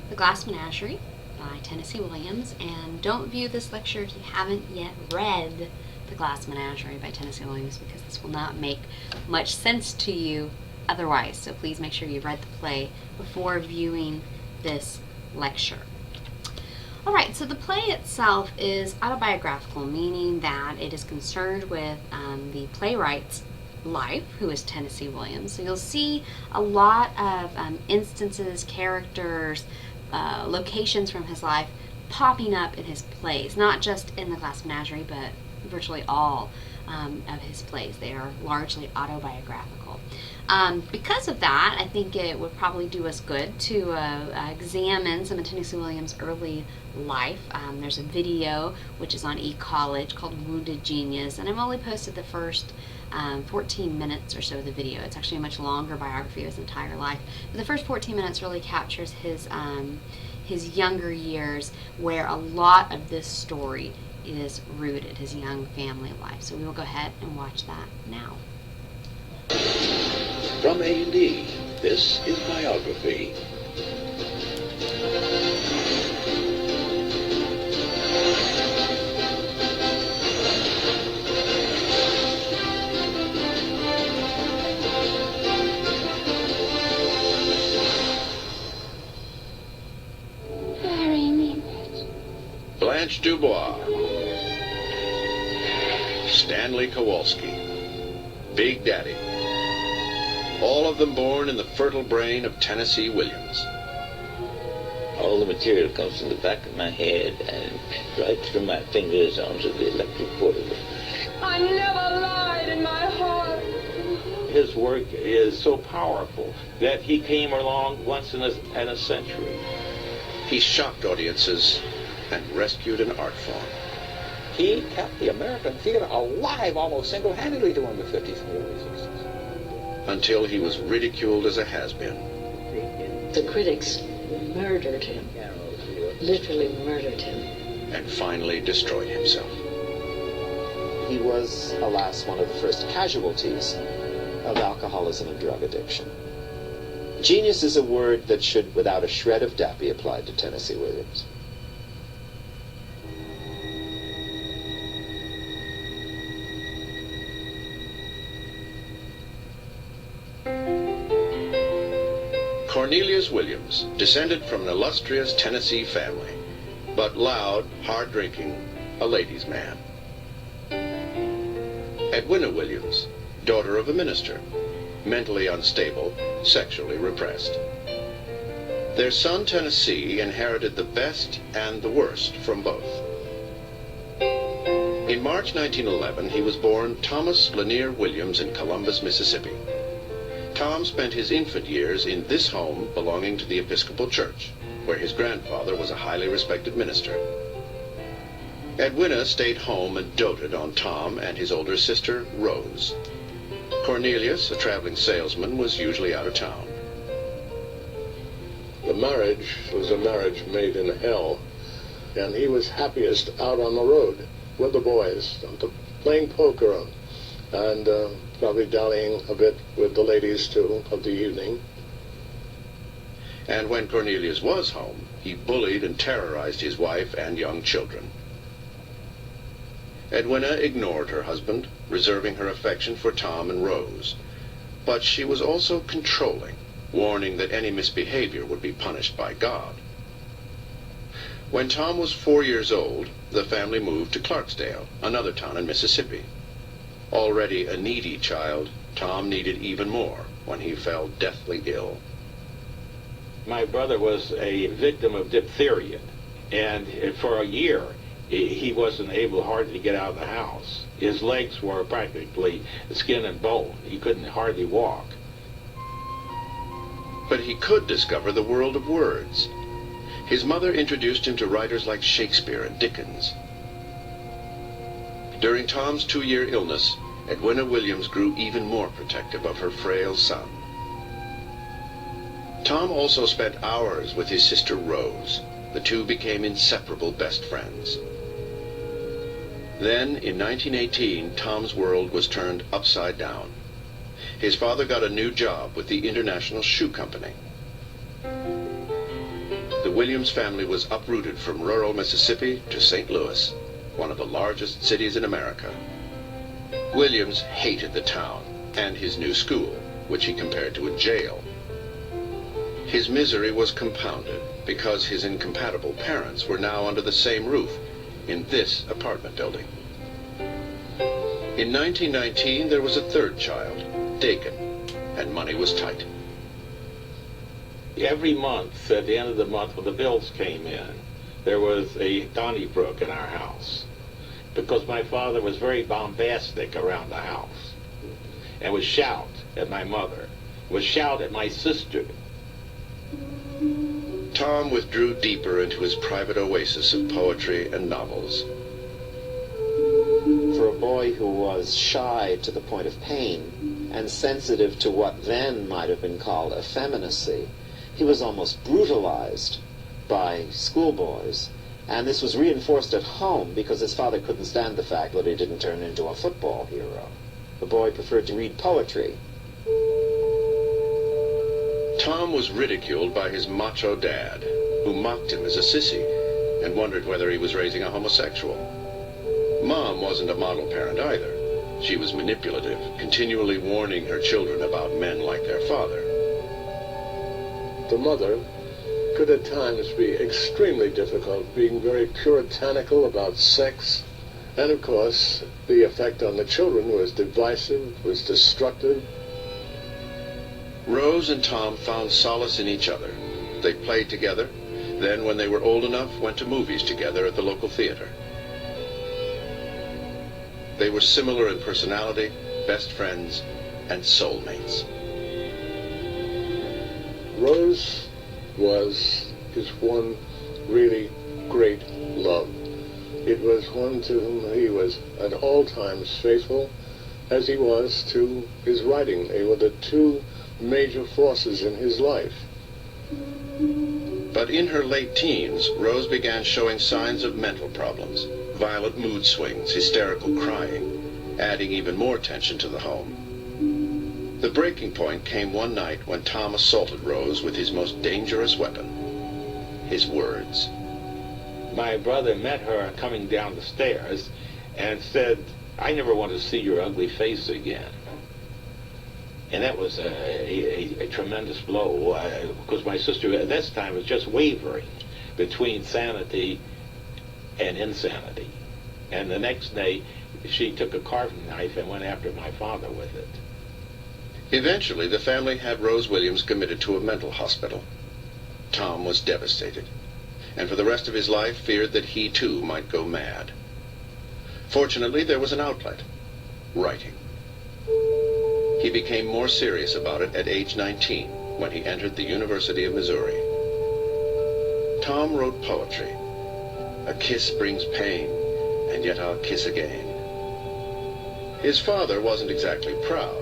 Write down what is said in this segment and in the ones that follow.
The Glass Menagerie by Tennessee Williams, and don't view this lecture if you haven't yet read The Glass Menagerie by Tennessee Williams, because this will not make much sense to you otherwise. So please make sure you've read the play before viewing this lecture. Alright, so the play itself is autobiographical, meaning that it is concerned with the playwright's life, who is Tennessee Williams. So you'll see a lot of instances, characters, locations from his life popping up in his plays, not just in The Glass Menagerie, but virtually all of his plays. They are largely autobiographical. Because of that, I think it would probably do us good to examine some of Tennessee Williams' early life. There's a video which is on eCollege called Wounded Genius, and I've only posted the first 14 minutes or so of the video. It's actually a much longer biography of his entire life, but the first 14 minutes really captures his younger years, where a lot of this story is rooted, his young family life. So we will go ahead and watch that now. From A&E, this is Myography. Blanche Dubois, Stanley Kowalski, Big Daddy, all of them born in the fertile brain of Tennessee Williams. All the material comes from the back of my head and right through my fingers onto the electric portable. I never lied in my heart. His work is so powerful that he came along once in a century. He shocked audiences and rescued an art form. He kept the American theater alive almost single-handedly during the 50s and early 60s. Until he was ridiculed as a has-been. The critics murdered him, literally murdered him. And finally destroyed himself. He was, alas, one of the first casualties of alcoholism and drug addiction. Genius is a word that should, without a shred of doubt, be applied to Tennessee Williams. Cornelius Williams, descended from an illustrious Tennessee family, but loud, hard-drinking, a ladies' man. Edwina Williams, daughter of a minister, mentally unstable, sexually repressed. Their son Tennessee inherited the best and the worst from both. In March 1911, he was born Thomas Lanier Williams in Columbus, Mississippi. Tom spent his infant years in this home belonging to the Episcopal Church, where his grandfather was a highly respected minister. Edwina stayed home and doted on Tom and his older sister, Rose. Cornelius, a traveling salesman, was usually out of town. The marriage was a marriage made in hell, and he was happiest out on the road with the boys, playing poker and probably dallying a bit with the ladies, too, of the evening. And when Cornelius was home, he bullied and terrorized his wife and young children. Edwina ignored her husband, reserving her affection for Tom and Rose. But she was also controlling, warning that any misbehavior would be punished by God. When Tom was 4 years old, the family moved to Clarksdale, another town in Mississippi. Already a needy child, Tom needed even more when he fell deathly ill. My brother was a victim of diphtheria, and for a year he wasn't able hardly to get out of the house. His legs were practically skin and bone. He couldn't hardly walk. But he could discover the world of words. His mother introduced him to writers like Shakespeare and Dickens. During Tom's 2-year illness, Edwina Williams grew even more protective of her frail son. Tom also spent hours with his sister Rose. The two became inseparable best friends. Then, in 1918, Tom's world was turned upside down. His father got a new job with the International Shoe Company. the Williams family was uprooted from rural Mississippi to St. Louis, one of the largest cities in America. Williams hated the town and his new school, which he compared to a jail. His misery was compounded because his incompatible parents were now under the same roof in this apartment building. In 1919, there was a third child, Dakin, and money was tight. Every month, at the end of the month when the bills came in, there was a Donnybrook in our house, because my father was very bombastic around the house and would shout at my mother, would shout at my sister. Tom withdrew deeper into his private oasis of poetry and novels. For a boy who was shy to the point of pain and sensitive to what then might have been called effeminacy, he was almost brutalized by schoolboys. And this was reinforced at home because his father couldn't stand the fact that he didn't turn into a football hero. The boy preferred to read poetry. Tom was ridiculed by his macho dad, who mocked him as a sissy and wondered whether he was raising a homosexual. Mom wasn't a model parent either. She was manipulative, continually warning her children about men like their father. The mother could at times be extremely difficult, being very puritanical about sex, and of course the effect on the children was divisive, was destructive. Rose and Tom found solace in each other. They played together, then when they were old enough, went to movies together at the local theater. They were similar in personality, best friends, and soulmates. Rose was his one really great love. It was one to whom he was at all times faithful, as he was to his writing. They were the two major forces in his life. But in her late teens, Rose began showing signs of mental problems, violent mood swings, hysterical crying, adding even more tension to the home. The breaking point came one night when Tom assaulted Rose with his most dangerous weapon, his words. My brother met her coming down the stairs and said, "I never want to see your ugly face again." And that was a tremendous blow, because my sister at this time was just wavering between sanity and insanity. And the next day, she took a carving knife and went after my father with it. Eventually, the family had Rose Williams committed to a mental hospital. Tom was devastated, and for the rest of his life feared that he too might go mad. Fortunately, there was an outlet: writing. He became more serious about it at age 19, when he entered the University of Missouri. Tom wrote poetry. A kiss brings pain, and yet I'll kiss again. His father wasn't exactly proud.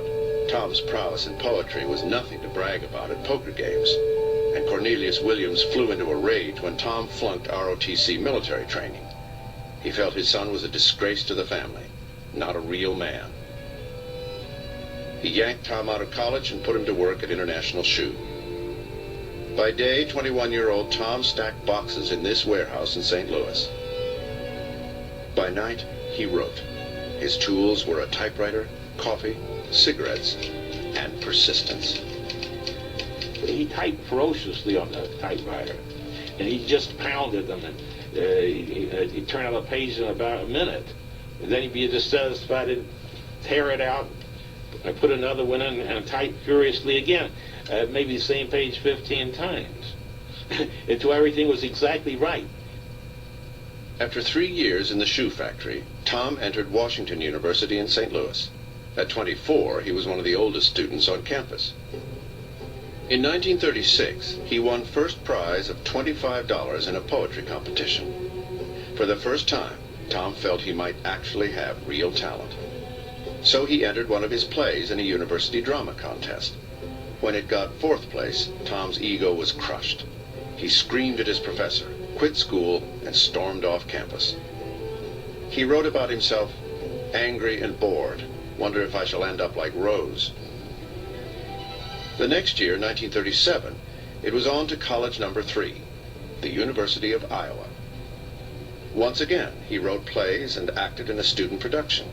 Tom's prowess in poetry was nothing to brag about at poker games, and Cornelius Williams flew into a rage when Tom flunked ROTC military training. He felt his son was a disgrace to the family, not a real man. He yanked Tom out of college and put him to work at International Shoe. By day, 21-year-old Tom stacked boxes in this warehouse in St. Louis. By night, he wrote. His tools were a typewriter, coffee, cigarettes, and persistence. He typed ferociously on the typewriter, and he just pounded them, and he'd turn out a page in about a minute. And then he'd be dissatisfied and tear it out. I put another one in and type furiously again, maybe the same page 15 times, until everything was exactly right. After 3 years in the shoe factory, Tom entered Washington University in St. Louis. At 24, he was one of the oldest students on campus. In 1936, he won first prize of $25 in a poetry competition. For the first time, Tom felt he might actually have real talent. So he entered one of his plays in a university drama contest. When it got 4th place, Tom's ego was crushed. He screamed at his professor, quit school, and stormed off campus. He wrote about himself, angry and bored, wonder if I shall end up like Rose. The next year, 1937, it was on to college number 3. the University of Iowa. Once again, he wrote plays and acted in a student production.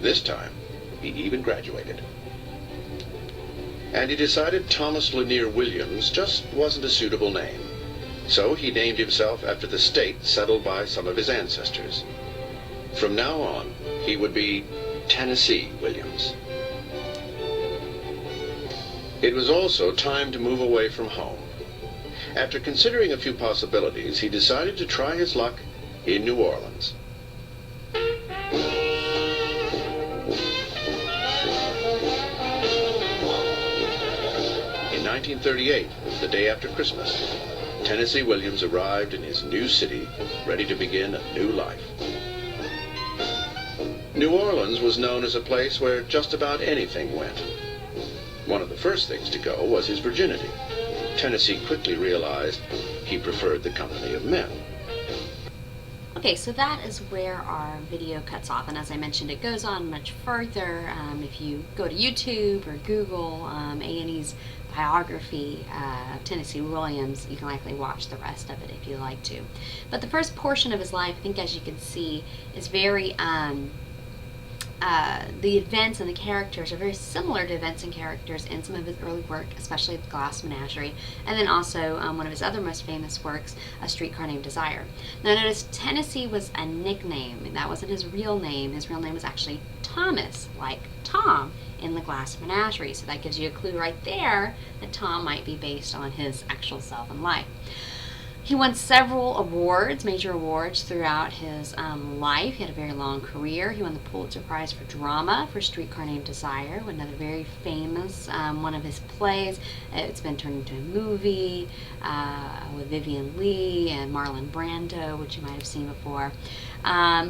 This time, he even graduated. And he decided Thomas Lanier Williams just wasn't a suitable name. So he named himself after the state settled by some of his ancestors. From now on, he would be Tennessee Williams. It was also time to move away from home. After considering a few possibilities, he decided to try his luck in New Orleans. In 1938, the day after Christmas, Tennessee Williams arrived in his new city, ready to begin a new life. New Orleans was known as a place where just about anything went. One of the first things to go was his virginity. Tennessee quickly realized he preferred the company of men. Okay, so that is where our video cuts off, and as I mentioned, it goes on much further. If you go to YouTube or Google A&E's biography of Tennessee Williams, you can likely watch the rest of it if you like to. But the first portion of his life, I think, as you can see, is very the events and the characters are very similar to events and characters in some of his early work, especially The Glass Menagerie, and then also one of his other most famous works, A Streetcar Named Desire. Now notice Tennessee was a nickname, and that wasn't his real name. His real name was actually Thomas, like Tom in The Glass Menagerie. So that gives you a clue right there that Tom might be based on his actual self in life. He won several awards, major awards, throughout his life. He had a very long career. He won the Pulitzer Prize for Drama for Streetcar Named Desire, another very famous one of his plays. It's been turned into a movie with Vivian Leigh and Marlon Brando, which you might have seen before.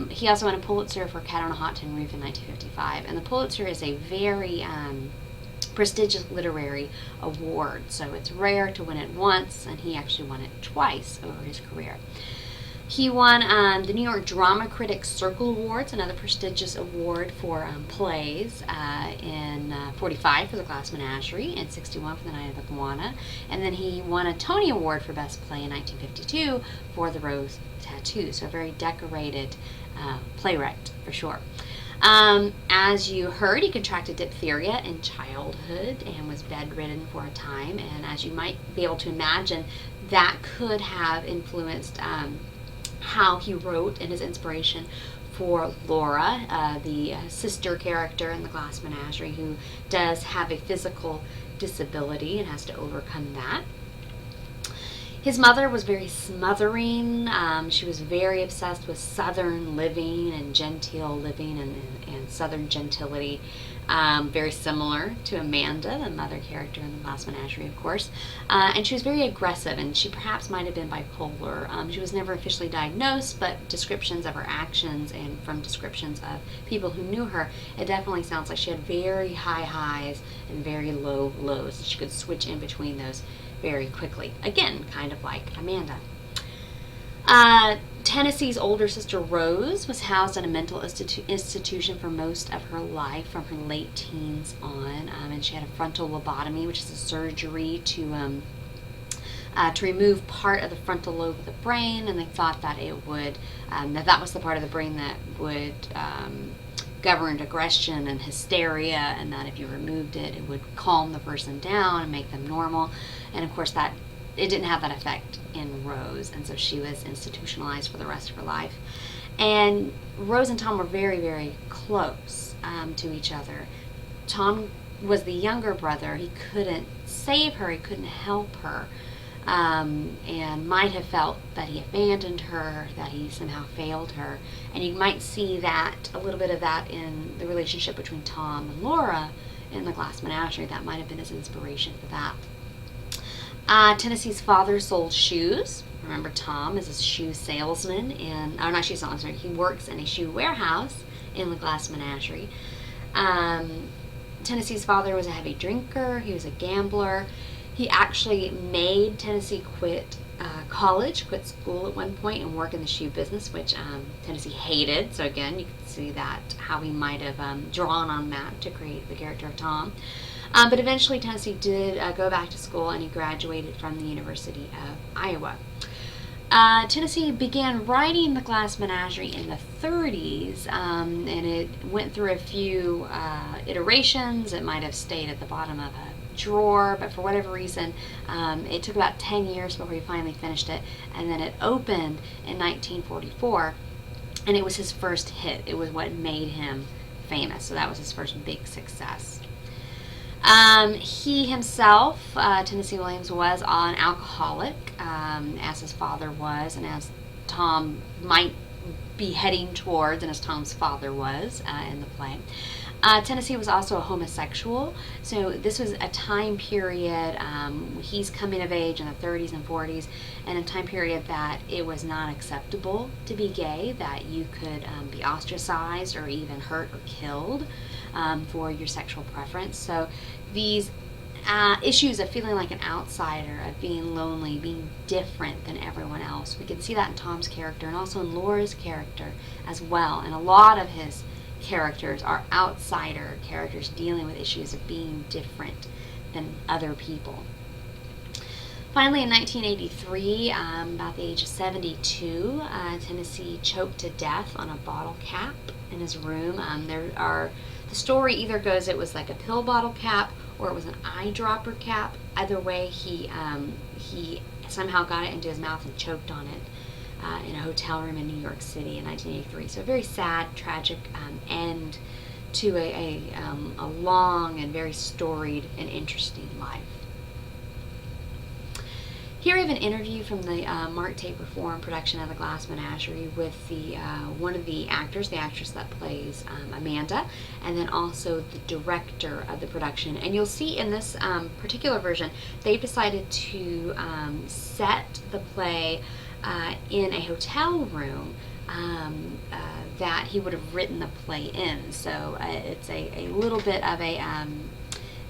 He also won a Pulitzer for Cat on a Hot Tin Roof in 1955. And the Pulitzer is a very prestigious literary award, so it's rare to win it once, and he actually won it twice over his career. He won the New York Drama Critics Circle Awards, another prestigious award for plays, in 45 for The Glass Menagerie, and 61 for The Night of the Iguana, and then he won a Tony Award for Best Play in 1952 for The Rose Tattoo, so a very decorated playwright for sure. As you heard, he contracted diphtheria in childhood and was bedridden for a time, and as you might be able to imagine, that could have influenced how he wrote and his inspiration for Laura, the sister character in The Glass Menagerie, who does have a physical disability and has to overcome that. His mother was very smothering. She was very obsessed with Southern living and genteel living and Southern gentility. Very similar to Amanda, the mother character in The Glass Menagerie, of course. And she was very aggressive, and she perhaps might have been bipolar. She was never officially diagnosed, but descriptions of her actions and from descriptions of people who knew her, it definitely sounds like she had very high highs and very low lows, and she could switch in between those very quickly. Again, kind of like Amanda. Tennessee's older sister Rose was housed at a mental institution for most of her life, from her late teens on, and she had a frontal lobotomy, which is a surgery to remove part of the frontal lobe of the brain, and they thought that it would, that was the part of the brain that would govern aggression and hysteria, and that if you removed it, it would calm the person down and make them normal. And of course that it didn't have that effect in Rose, and so she was institutionalized for the rest of her life. And Rose and Tom were very, very close to each other. Tom was the younger brother. He couldn't save her, he couldn't help her, and might have felt that he abandoned her, that he somehow failed her. And you might see that, a little bit of that, in the relationship between Tom and Laura in The Glass Menagerie. That might have been his inspiration for that. Tennessee's father sold shoes. Remember, Tom is a shoe salesman not shoe salesman, sorry, he works in a shoe warehouse in The Glass Menagerie. Tennessee's father was a heavy drinker, he was a gambler. He actually made Tennessee quit college, quit school at one point, and work in the shoe business, which Tennessee hated. So again, you can see that, how he might have drawn on that to create the character of Tom. But eventually Tennessee did go back to school, and he graduated from the University of Iowa. Tennessee began writing The Glass Menagerie in the 30s, and it went through a few iterations. It might have stayed at the bottom of a drawer, but for whatever reason, it took about 10 years before he finally finished it, and then it opened in 1944, and it was his first hit. It was what made him famous, so that was his first big success. He himself, Tennessee Williams, was an alcoholic, as his father was, and as Tom might be heading towards, and as Tom's father was in the play. Tennessee was also a homosexual, so this was a time period, he's coming of age in the 30s and 40s, and a time period that it was not acceptable to be gay, that you could be ostracized or even hurt or killed for your sexual preference. So these issues of feeling like an outsider, of being lonely, being different than everyone else, we can see that in Tom's character and also in Laura's character as well. And a lot of his characters are outsider characters dealing with issues of being different than other people. Finally, in 1983, about the age of 72, Tennessee choked to death on a bottle cap in his room. The story either goes it was like a pill bottle cap or it was an eyedropper cap. Either way, he somehow got it into his mouth and choked on it in a hotel room in New York City in 1983. So a very sad, tragic end to a long and very storied and interesting life. Here we have an interview from the Mark Taper Forum production of The Glass Menagerie with the one of the actors, the actress that plays Amanda, and then also the director of the production. And you'll see in this particular version, they've decided to set the play in a hotel room that he would have written the play in. So it's a little bit of a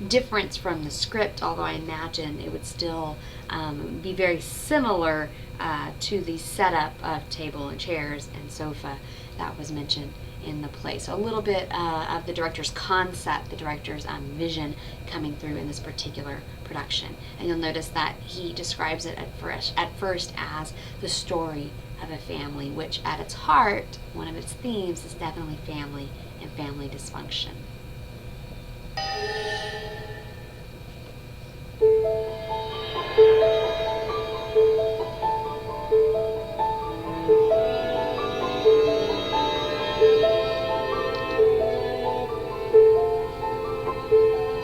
difference from the script, although I imagine it would still be very similar to the setup of table and chairs and sofa that was mentioned in the play. So a little bit of the director's concept, the director's vision coming through in this particular production. And you'll notice that he describes it at first as the story of a family, which at its heart, one of its themes is definitely family and family dysfunction.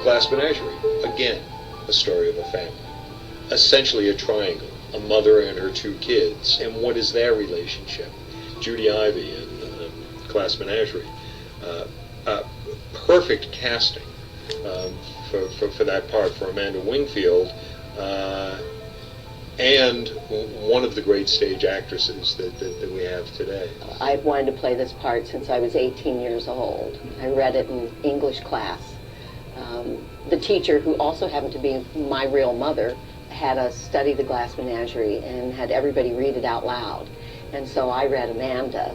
Glass Menagerie, again, a story of a family. Essentially a triangle, a mother and her two kids, and what is their relationship? Judy Ivey in Glass Menagerie. Perfect casting for that part for Amanda Wingfield, and one of the great stage actresses that we have today. I've wanted to play this part since I was 18 years old. I read it in English class. The teacher, who also happened to be my real mother, had us study The Glass Menagerie and had everybody read it out loud. And so I read Amanda,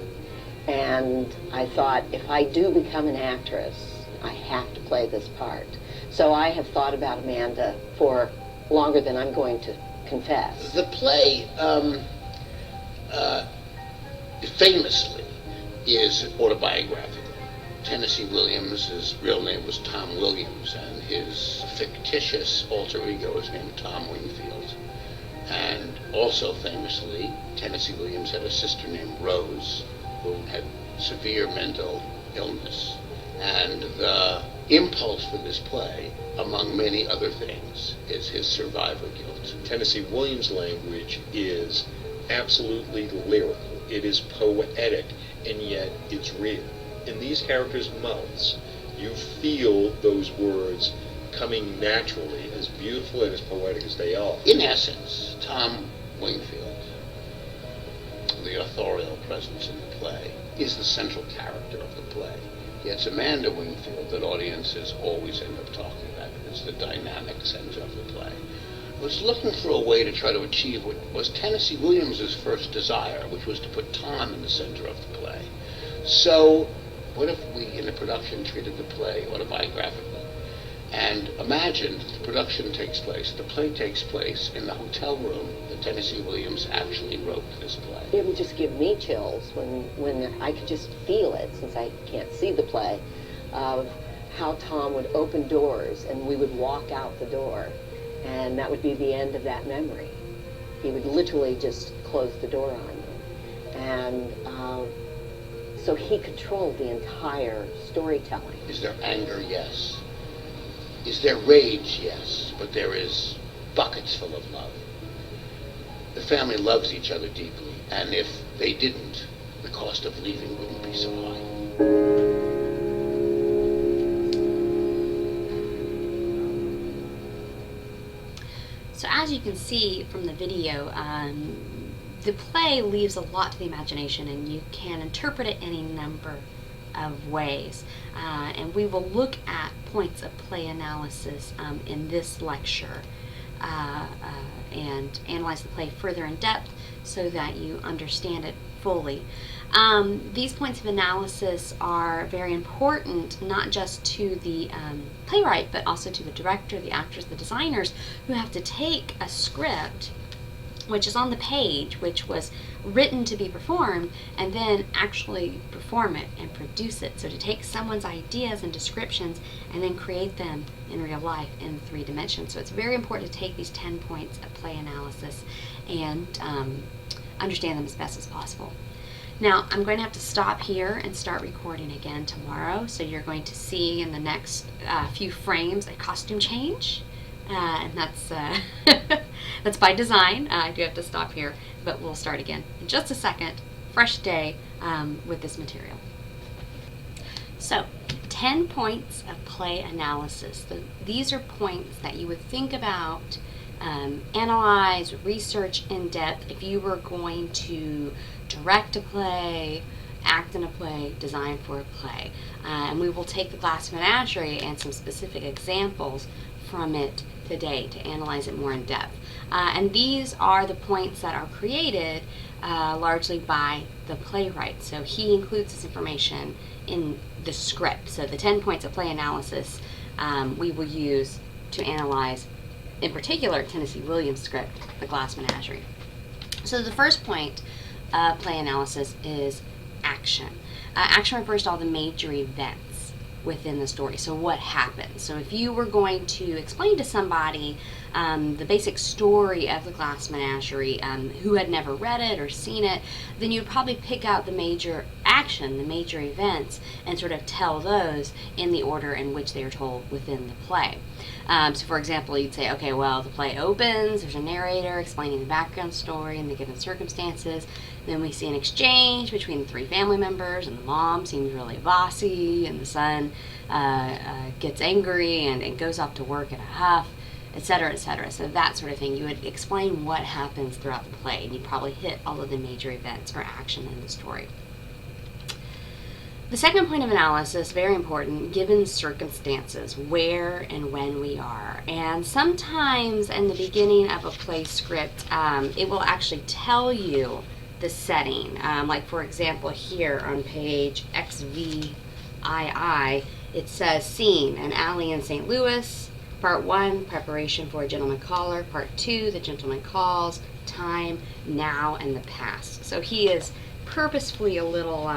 and I thought, if I do become an actress, I have to play this part. So I have thought about Amanda for longer than I'm going to confess. The play famously is autobiographical. Tennessee Williams' real name was Tom Williams, and his fictitious alter ego is named Tom Wingfield. And also famously, Tennessee Williams had a sister named Rose, who had severe mental illness. And the impulse for this play, among many other things, is his survivor guilt. Tennessee Williams' language is absolutely lyrical. It is poetic, and yet it's real. In these characters' mouths, you feel those words coming naturally, as beautiful and as poetic as they are. In essence, Tom Wingfield, the authorial presence in the play, is the central character of the play. It's Amanda Wingfield that audiences always end up talking about. It's the dynamic center of the play. I was looking for a way to try to achieve what was Tennessee Williams' first desire, which was to put Tom in the center of the play. So, what if we, in the production, treated the play autobiographically And imagine the production takes place, the play takes place in the hotel room that Tennessee Williams actually wrote this play. It would just give me chills when I could just feel it, since I can't see the play, of how Tom would open doors and we would walk out the door, and that would be the end of that memory. He would literally just close the door on you. And so he controlled the entire storytelling. Is there anger? Yes. Is there rage? Yes. But there is buckets full of love. The family loves each other deeply, and if they didn't, the cost of leaving wouldn't be so high. So as you can see from the video, the play leaves a lot to the imagination, and you can interpret it in a number of ways. And we will look at points of play analysis in this lecture and analyze the play further in depth so that you understand it fully. These points of analysis are very important, not just to the playwright, but also to the director, the actors, the designers, who have to take a script which is on the page, which was written to be performed, and then actually perform it and produce it. So to take someone's ideas and descriptions and then create them in real life in 3 dimensions. So it's very important to take these 10 points of play analysis and understand them as best as possible. Now, I'm going to have to stop here and start recording again tomorrow. So you're going to see in the next few frames a costume change. And that's that's by design. I do have to stop here, but we'll start again in just a second. Fresh day with this material. So, 10 points of play analysis. These are points that you would think about, analyze, research in depth if you were going to direct a play, act in a play, design for a play. And we will take the Glass Menagerie and some specific examples from it today to analyze it more in depth. And these are the points that are created largely by the playwright. So he includes this information in the script. So the 10 points of play analysis we will use to analyze, in particular, Tennessee Williams' script, The Glass Menagerie. So the first point of play analysis is action. Action refers to all the major events within the story. So what happens? So if you were going to explain to somebody the basic story of the Glass Menagerie who had never read it or seen it, then you'd probably pick out the major action, the major events, and sort of tell those in the order in which they are told within the play. So for example, you'd say, okay, well, the play opens, there's a narrator explaining the background story and the given circumstances. Then we see an exchange between the 3 family members, and the mom seems really bossy, and the son gets angry and goes off to work in a huff, etc., etc. So that sort of thing. You would explain what happens throughout the play, and you'd probably hit all of the major events or action in the story. The second point of analysis, very important, given circumstances, where and when we are. And sometimes in the beginning of a play script, it will actually tell you the setting. Like for example here on page XVII, it says scene, an alley in St. Louis. Part 1, preparation for a gentleman caller. Part 2, the gentleman calls. Time, now, and the past. So he is purposefully a little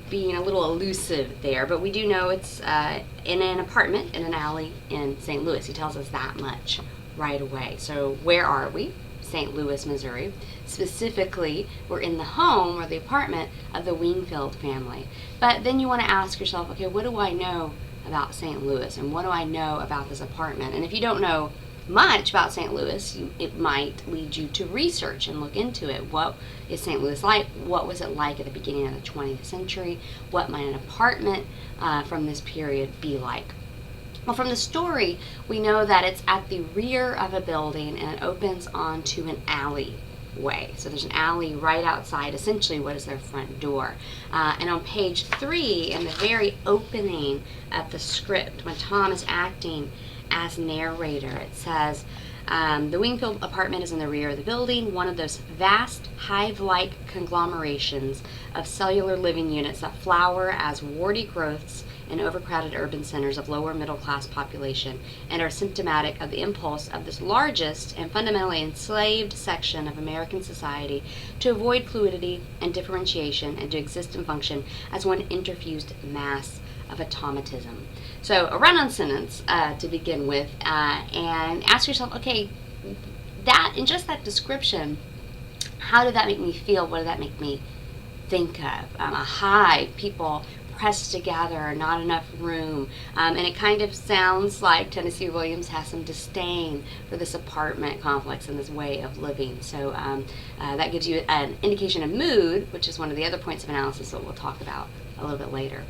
being a little elusive there, but we do know it's in an apartment in an alley in St. Louis. He tells us that much right away. So where are we? St. Louis, Missouri. Specifically, we're in the home or the apartment of the Wingfield family. But then you want to ask yourself, okay, what do I know about St. Louis, and what do I know about this apartment? And if you don't know much about St. Louis, it might lead you to research and look into it. What is St. Louis like? What was it like at the beginning of the 20th century? What might an apartment from this period be like? Well, from the story, we know that it's at the rear of a building and it opens onto an alleyway. So there's an alley right outside, essentially what is their front door. And on page 3, in the very opening of the script, when Tom is acting as narrator, it says, the Wingfield apartment is in the rear of the building, one of those vast hive-like conglomerations of cellular living units that flower as warty growths in overcrowded urban centers of lower middle class population and are symptomatic of the impulse of this largest and fundamentally enslaved section of American society to avoid fluidity and differentiation and to exist and function as one interfused mass of automatism. So a run-on sentence to begin with, and ask yourself, okay, that in just that description, how did that make me feel? What did that make me think of? A hive, people pressed together, not enough room, and it kind of sounds like Tennessee Williams has some disdain for this apartment complex and this way of living. So that gives you an indication of mood, which is one of the other points of analysis that we'll talk about a little bit later.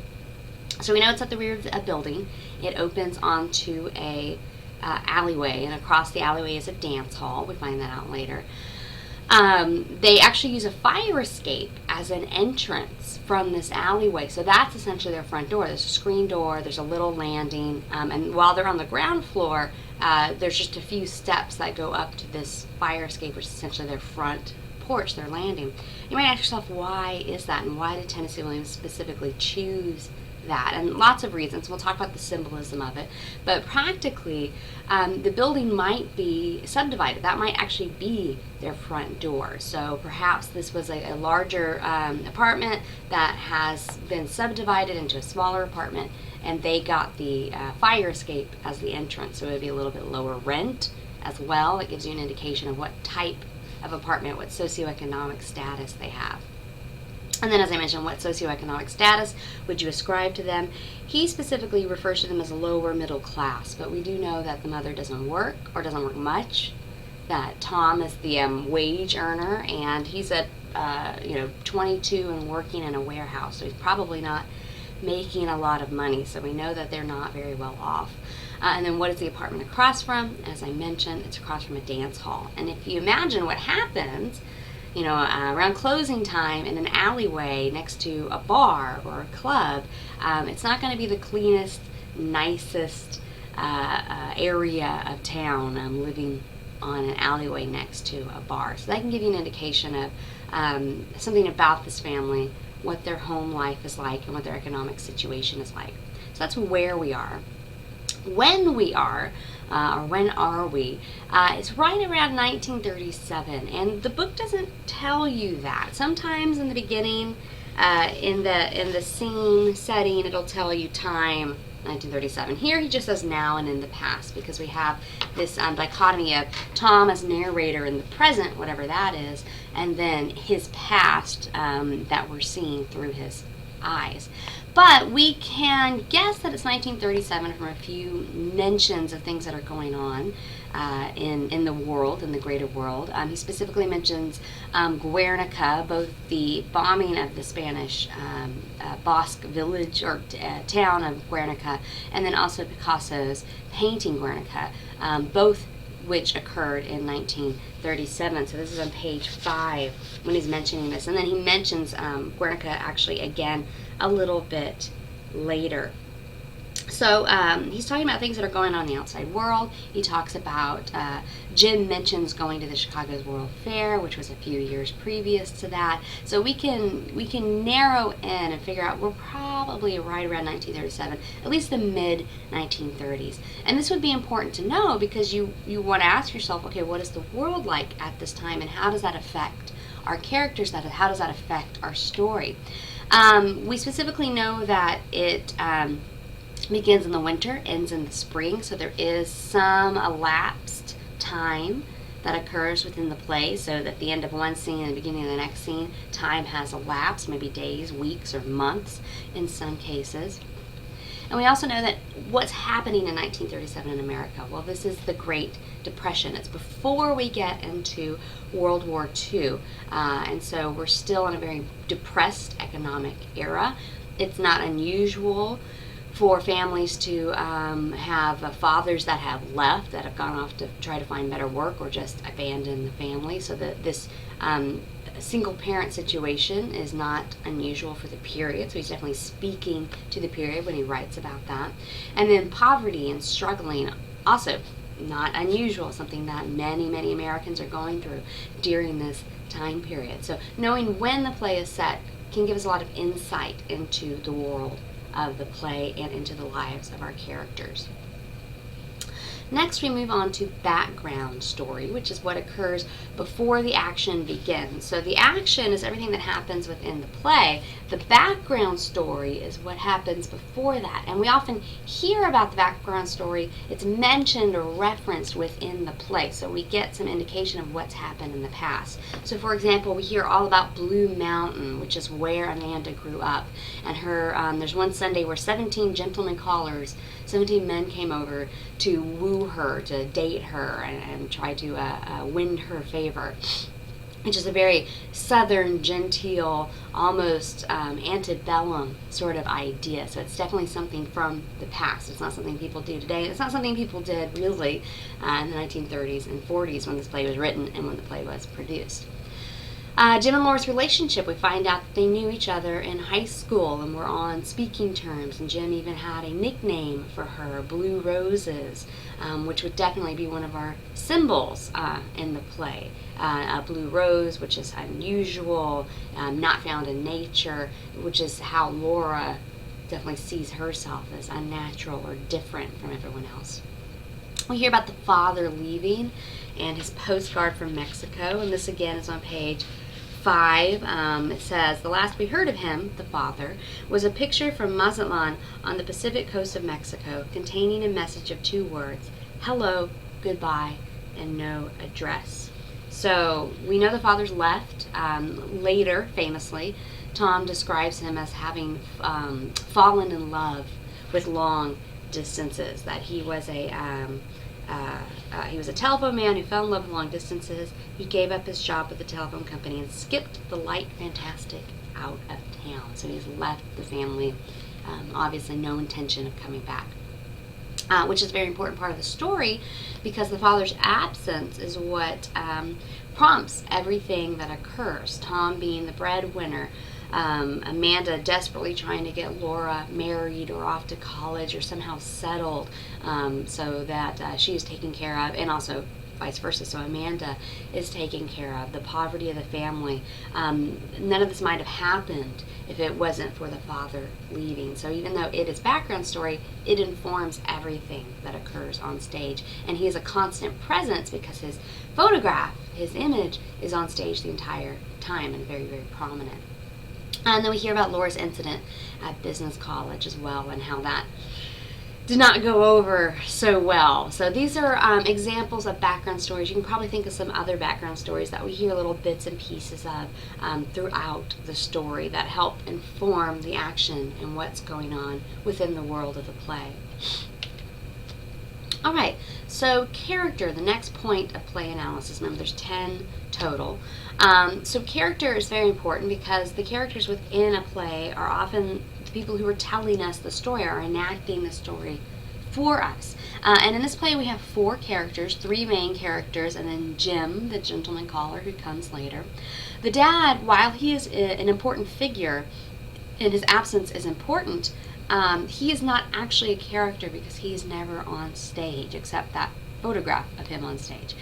So we know it's at the rear of a building. It opens onto a alleyway, and across the alleyway is a dance hall. We find that out later. They actually use a fire escape as an entrance from this alleyway. So that's essentially their front door. There's a screen door, there's a little landing, and while they're on the ground floor, there's just a few steps that go up to this fire escape, which is essentially their front porch, their landing. You might ask yourself, why is that, and why did Tennessee Williams specifically choose that? And lots of reasons. We'll talk about the symbolism of it, but practically the building might be subdivided. That might actually be their front door. So perhaps this was a larger apartment that has been subdivided into a smaller apartment, and they got the fire escape as the entrance, so it would be a little bit lower rent as well. It gives you an indication of what type of apartment, what socioeconomic status they have. And then, as I mentioned, what socioeconomic status would you ascribe to them? He specifically refers to them as lower middle class, but we do know that the mother doesn't work, or doesn't work much, that Tom is the wage earner, and he's at 22 and working in a warehouse, so he's probably not making a lot of money, so we know that they're not very well off. And then what is the apartment across from? As I mentioned, it's across from a dance hall. And if you imagine what happens, around closing time in an alleyway next to a bar or a club, it's not going to be the cleanest, nicest area of town, living on an alleyway next to a bar. So that can give you an indication of something about this family, what their home life is like, and what their economic situation is like. So that's where we are. When we are, or when are we, it's right around 1937, and the book doesn't tell you that. Sometimes in the beginning, in the scene setting, it'll tell you time, 1937. Here he just says now and in the past, because we have this dichotomy of Tom as narrator in the present, whatever that is, and then his past that we're seeing through his eyes. But we can guess that it's 1937 from a few mentions of things that are going on in the world, in the greater world. He specifically mentions Guernica, both the bombing of the Spanish Basque village or town of Guernica, and then also Picasso's painting Guernica, both which occurred in 1937. So this is on page 5 when he's mentioning this. And then he mentions Guernica actually again a little bit later. So he's talking about things that are going on in the outside world. He talks about, Jim mentions going to the Chicago's World Fair, which was a few years previous to that. So we can narrow in and figure out we're probably right around 1937, at least the mid-1930s. And this would be important to know because you want to ask yourself, okay, what is the world like at this time, and how does that affect our characters? How does that affect our story? We specifically know that it begins in the winter, ends in the spring, so there is some elapsed time that occurs within the play, so that at the end of one scene and the beginning of the next scene, time has elapsed, maybe days, weeks, or months in some cases. And we also know that what's happening in 1937 in America, well, this is the Great Depression. It's before we get into World War II, and so we're still in a very depressed economic era. It's not unusual for families to have fathers that have left, that have gone off to try to find better work or just abandon the family. So that this single parent situation is not unusual for the period. So he's definitely speaking to the period when he writes about that. And then poverty and struggling, also not unusual, something that many, many Americans are going through during this time period. So knowing when the play is set can give us a lot of insight into the world of the play and into the lives of our characters. Next, we move on to background story, which is what occurs before the action begins. So the action is everything that happens within the play. The background story is what happens before that. And we often hear about the background story. It's mentioned or referenced within the play, so we get some indication of what's happened in the past. So for example, we hear all about Blue Mountain, which is where Amanda grew up. And there's one Sunday where 17 gentlemen callers, 17 men came over to woo her, to date her, and try to win her favor, which is a very southern, genteel, almost antebellum sort of idea. So it's definitely something from the past. It's not something people do today. It's not something people did really in the 1930s and 40s when this play was written and when the play was produced. Jim and Laura's relationship, we find out that they knew each other in high school and were on speaking terms, and Jim even had a nickname for her, Blue Roses, which would definitely be one of our symbols in the play. A blue rose, which is unusual, not found in nature, which is how Laura definitely sees herself as unnatural or different from everyone else. We hear about the father leaving and his postcard from Mexico, and this again is on page 5. It says, the last we heard of him, the father, was a picture from Mazatlan on the Pacific coast of Mexico containing a message of 2 words, hello, goodbye, and no address. So we know the father's left. Later, famously, Tom describes him as having fallen in love with long distances, that he was a telephone man who fell in love with long distances. He gave up his job with the telephone company and skipped the light fantastic out of town. So he's left the family, obviously no intention of coming back, which is a very important part of the story because the father's absence is what prompts everything that occurs. Tom being the breadwinner, Amanda desperately trying to get Laura married or off to college or somehow settled so that she is taken care of, and also vice versa, so Amanda is taken care of. The poverty of the family, none of this might have happened if it wasn't for the father leaving. So even though it is background story, it informs everything that occurs on stage, and he is a constant presence because his photograph, his image, is on stage the entire time and very, very prominent. And then we hear about Laura's incident at business college as well, and how that did not go over so well. So these are examples of background stories. You can probably think of some other background stories that we hear little bits and pieces of throughout the story that help inform the action and what's going on within the world of the play. All right, so character, the next point of play analysis. Remember, there's 10 total. So character is very important because the characters within a play are often the people who are telling us the story, are enacting the story for us. And in this play we have 4 characters, 3 main characters, and then Jim, the gentleman caller, who comes later. The dad, while he is an important figure and his absence is important, he is not actually a character because he is never on stage except that photograph of him on stage.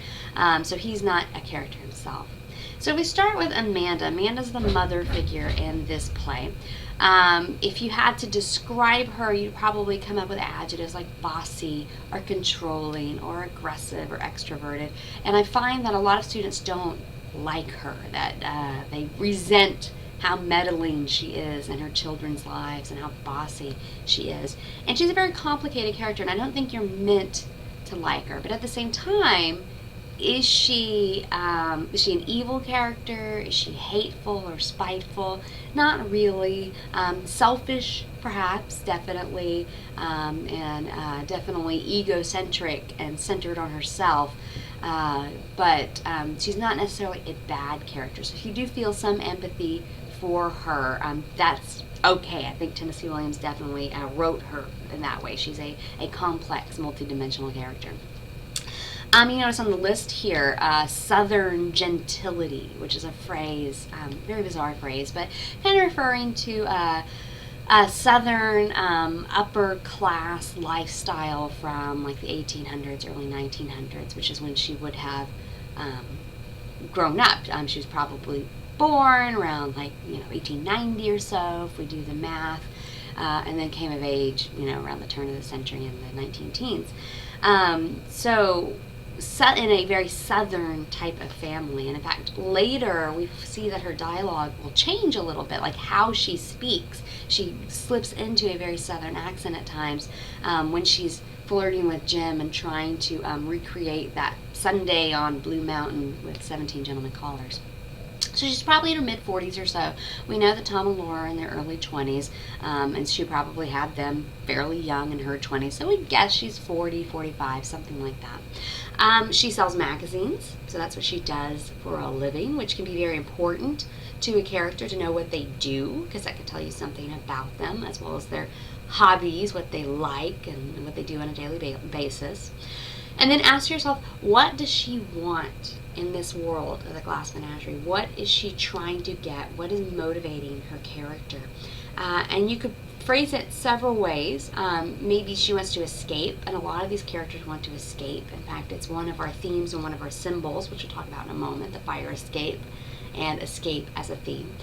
So he's not a character himself. So we start with Amanda. Amanda's the mother figure in this play. If you had to describe her, you'd probably come up with adjectives like bossy or controlling or aggressive or extroverted. And I find that a lot of students don't like her, that they resent how meddling she is in her children's lives and how bossy she is. And she's a very complicated character, and I don't think you're meant to like her. But at the same time, is she an evil character? Is she hateful or spiteful? Not really. Selfish, perhaps, definitely, and definitely egocentric and centered on herself. But she's not necessarily a bad character. So if you do feel some empathy for her, that's okay. I think Tennessee Williams definitely wrote her in that way. She's a complex, multidimensional character. You notice on the list here, Southern gentility, which is a phrase, very bizarre phrase, but kind of referring to a Southern upper class lifestyle from like the 1800s, early 1900s, which is when she would have grown up. She was probably born around 1890 or so, if we do the math. and then came of age, around the turn of the century in the 19 teens. In a very southern type of family. And in fact, later we see that her dialogue will change a little bit, like how she speaks. She slips into a very southern accent at times when she's flirting with Jim and trying to recreate that Sunday on Blue Mountain with 17 gentlemen callers. So she's probably in her mid-40s or so. We know that Tom and Laura are in their early 20s, and she probably had them fairly young in her 20s. So we guess she's 40, 45, something like that. She sells magazines, so that's what she does for a living, which can be very important to a character to know what they do, because that can tell you something about them, as well as their hobbies, what they like, and what they do on a daily basis. And then ask yourself, what does she want in this world of the Glass Menagerie? What is she trying to get? What is motivating her character? And you could phrase it several ways. Maybe she wants to escape, and a lot of these characters want to escape. In fact, it's one of our themes and one of our symbols, which we'll talk about in a moment, the fire escape, and escape as a theme.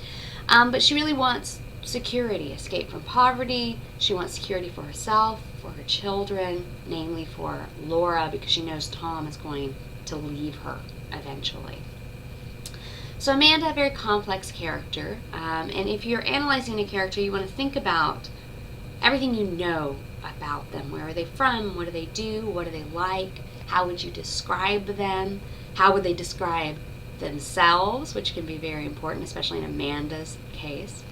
But she really wants security, escape from poverty. She wants security for herself, for her children, namely for Laura, because she knows Tom is going to leave her eventually. So Amanda, a very complex character, and if you're analyzing a character, you want to think about everything you know about them. Where are they from? What do they do? What do they like? How would you describe them? How would they describe themselves, which can be very important, especially in Amanda's case.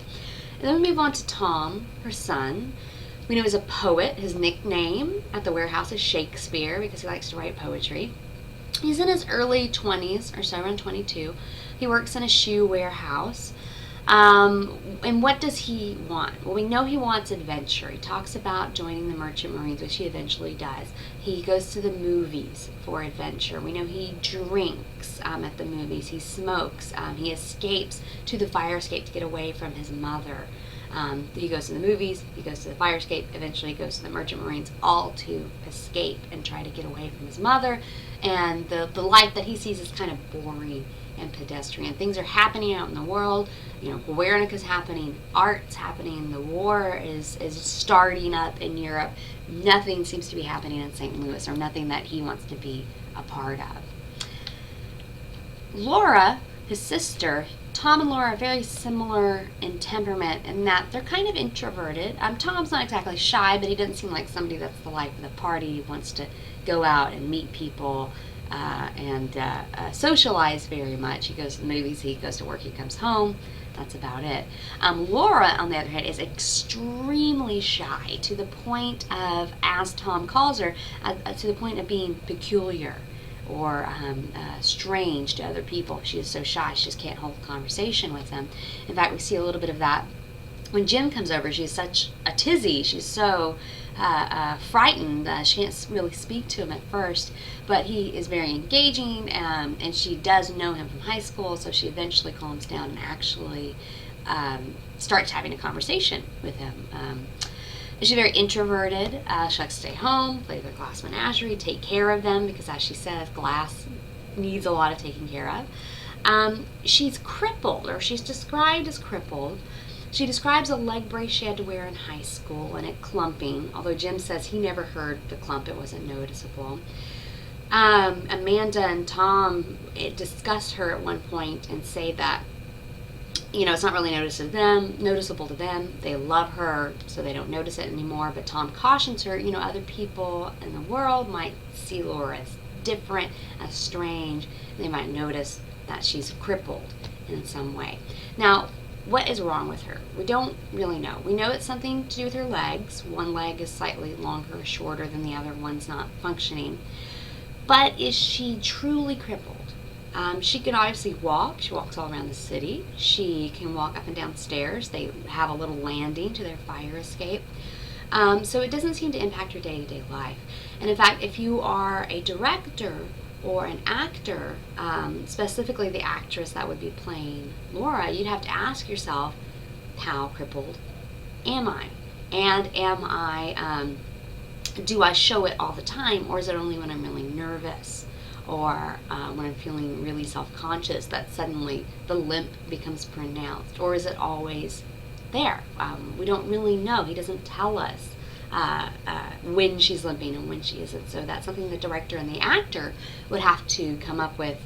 And then we move on to Tom, her son. We know he's a poet. His nickname at the warehouse is Shakespeare because he likes to write poetry. He's in his early 20s or so, around 22. He works in a shoe warehouse. And what does he want? Well, we know he wants adventure. He talks about joining the Merchant Marines, which he eventually does. He goes to the movies for adventure. We know he drinks at the movies. He smokes. He escapes to the fire escape to get away from his mother. He goes to the movies, he goes to the fire escape, eventually he goes to the Merchant Marines, all to escape and try to get away from his mother. And the life that he sees is kind of boring and pedestrian. Things are happening out in the world. Guernica's happening, art's happening, the war is starting up in Europe. Nothing seems to be happening in St. Louis, or nothing that he wants to be a part of. Laura, his sister, Tom and Laura are very similar in temperament in that they're kind of introverted. Tom's not exactly shy, but he doesn't seem like somebody that's the life of the party. He wants to go out and meet people and socialize very much. He goes to the movies, he goes to work, he comes home. That's about it. Laura, on the other hand, is extremely shy to the point of, as Tom calls her, to the point of being peculiar or strange to other people. She is so shy, she just can't hold a conversation with them. In fact, we see a little bit of that when Jim comes over. She's such a tizzy. She's so frightened. She can't really speak to him at first, but he is very engaging, and she does know him from high school, so she eventually calms down and actually starts having a conversation with him. She's very introverted. She likes to stay home, play the Glass Menagerie, take care of them, because as she says, glass needs a lot of taking care of. She's crippled, or she's described as crippled. She describes a leg brace she had to wear in high school and it clumping, although Jim says he never heard the clump, it wasn't noticeable. Amanda and Tom discuss her at one point and say that it's not really noticeable to them. They love her, so they don't notice it anymore. But Tom cautions her, other people in the world might see Laura as different, as strange. They might notice that she's crippled in some way. Now, what is wrong with her? We don't really know. We know it's something to do with her legs. One leg is slightly longer or shorter than the other. One's not functioning. But is she truly crippled? She can obviously walk. She walks all around the city. She can walk up and down stairs. They have a little landing to their fire escape. So it doesn't seem to impact her day-to-day life. And in fact, if you are a director or an actor, specifically the actress that would be playing Laura, you'd have to ask yourself, how crippled am I? And do I show it all the time, or is it only when I'm really nervous? Or when I'm feeling really self-conscious that suddenly the limp becomes pronounced? Or is it always there. We don't really know. He doesn't tell us when she's limping and when she isn't. So that's something the director and the actor would have to come up with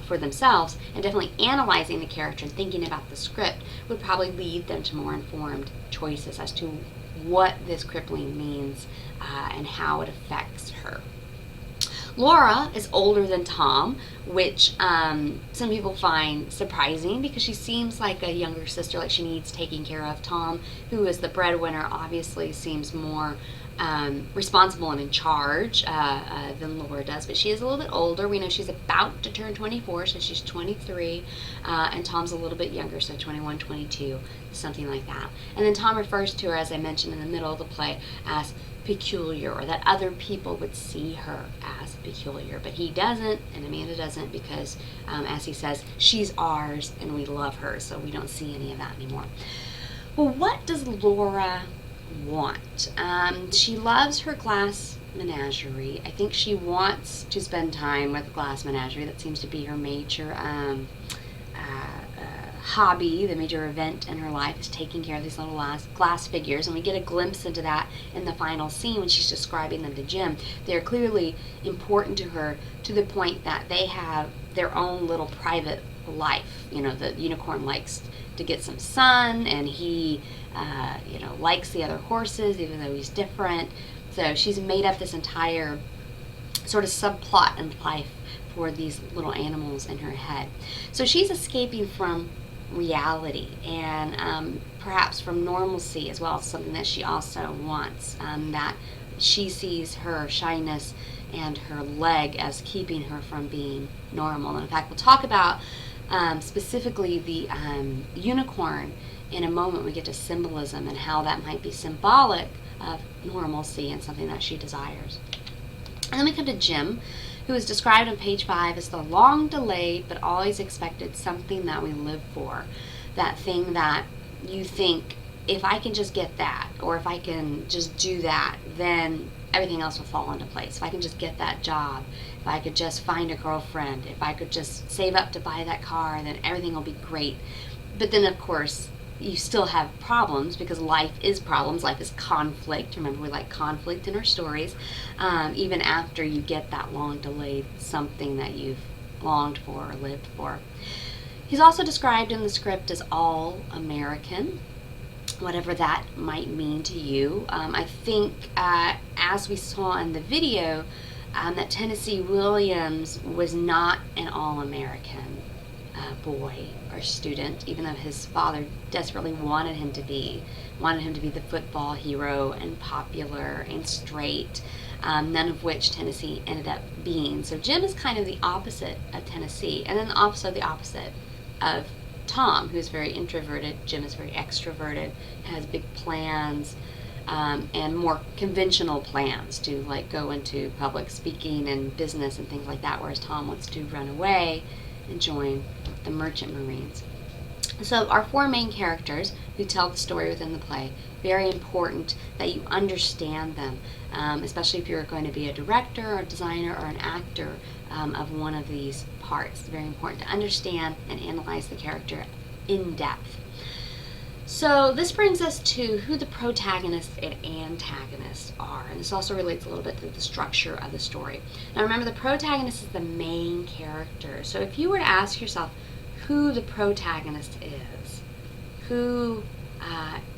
for themselves, and definitely analyzing the character and thinking about the script would probably lead them to more informed choices as to what this crippling means and how it affects her. Laura is older than Tom, which some people find surprising because she seems like a younger sister, like she needs taking care of. Tom, who is the breadwinner, obviously seems more responsible and in charge than Laura does, but she is a little bit older. We know she's about to turn 24, so she's 23, and Tom's a little bit younger, so 21, 22, something like that. And then Tom refers to her, as I mentioned in the middle of the play, as peculiar, or that other people would see her as peculiar, but he doesn't, and Amanda doesn't, because as he says, she's ours and we love her, so we don't see any of that anymore. Well, what does Laura want? She loves her glass menagerie. I think she wants to spend time with the glass menagerie. That seems to be her major hobby. The major event in her life is taking care of these little glass figures, and we get a glimpse into that in the final scene when she's describing them to Jim. They're clearly important to her, to the point that they have their own little private life. You know, the unicorn likes to get some sun, and he likes the other horses, even though he's different. So she's made up this entire sort of subplot in life for these little animals in her head. So she's escaping from reality and perhaps from normalcy as well. It's something that she also wants, that she sees her shyness and her leg as keeping her from being normal. And in fact, we'll talk about specifically the unicorn in a moment. We get to symbolism and how that might be symbolic of normalcy and something that she desires. And then we come to Jim, who is described on page 5 as the long delayed but always expected something that we live for. That thing that you think, if I can just get that, or if I can just do that, then everything else will fall into place. If I can just get that job, if I could just find a girlfriend, if I could just save up to buy that car, then everything will be great. But then, of course, you still have problems, because life is problems, life is conflict. Remember, we like conflict in our stories, even after you get that long delayed something that you've longed for or lived for. He's also described in the script as all American, whatever that might mean to you. I think, as we saw in the video, that Tennessee Williams was not an all-American boy or student, even though his father desperately wanted him to be the football hero and popular and straight, none of which Tennessee ended up being. So Jim is kind of the opposite of Tennessee, and then also the opposite of Tom, who's very introverted. Jim is very extroverted, has big plans, and more conventional plans to like go into public speaking and business and things like that, whereas Tom wants to run away and join the Merchant Marines. So our four main characters who tell the story within the play, very important that you understand them, especially if you're going to be a director or a designer or an actor of one of these parts. It's very important to understand and analyze the character in depth. So this brings us to who the protagonists and antagonists are, and this also relates a little bit to the structure of the story. Now remember, the protagonist is the main character. So if you were to ask yourself who the protagonist is, who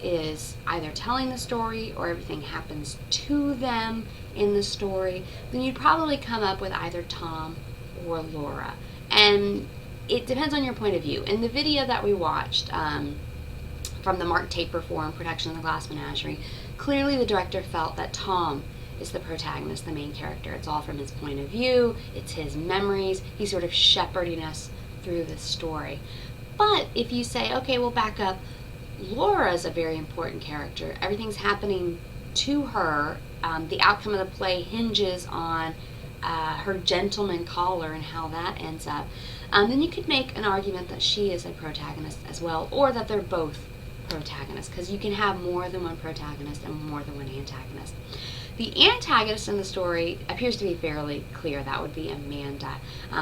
is either telling the story or everything happens to them in the story, then you'd probably come up with either Tom or Laura. And it depends on your point of view. In the video that we watched, from the Mark Taper Forum production of The Glass Menagerie, clearly the director felt that Tom is the protagonist, the main character. It's all from his point of view, it's his memories, he's sort of shepherding us through this story. But if you say, okay, we'll back up, Laura's a very important character, everything's happening to her, the outcome of the play hinges on her gentleman caller and how that ends up, then you could make an argument that she is a protagonist as well, or that they're both protagonists, because you can have more than one protagonist and more than one antagonist. The antagonist in the story appears to be fairly clear. That would be Amanda,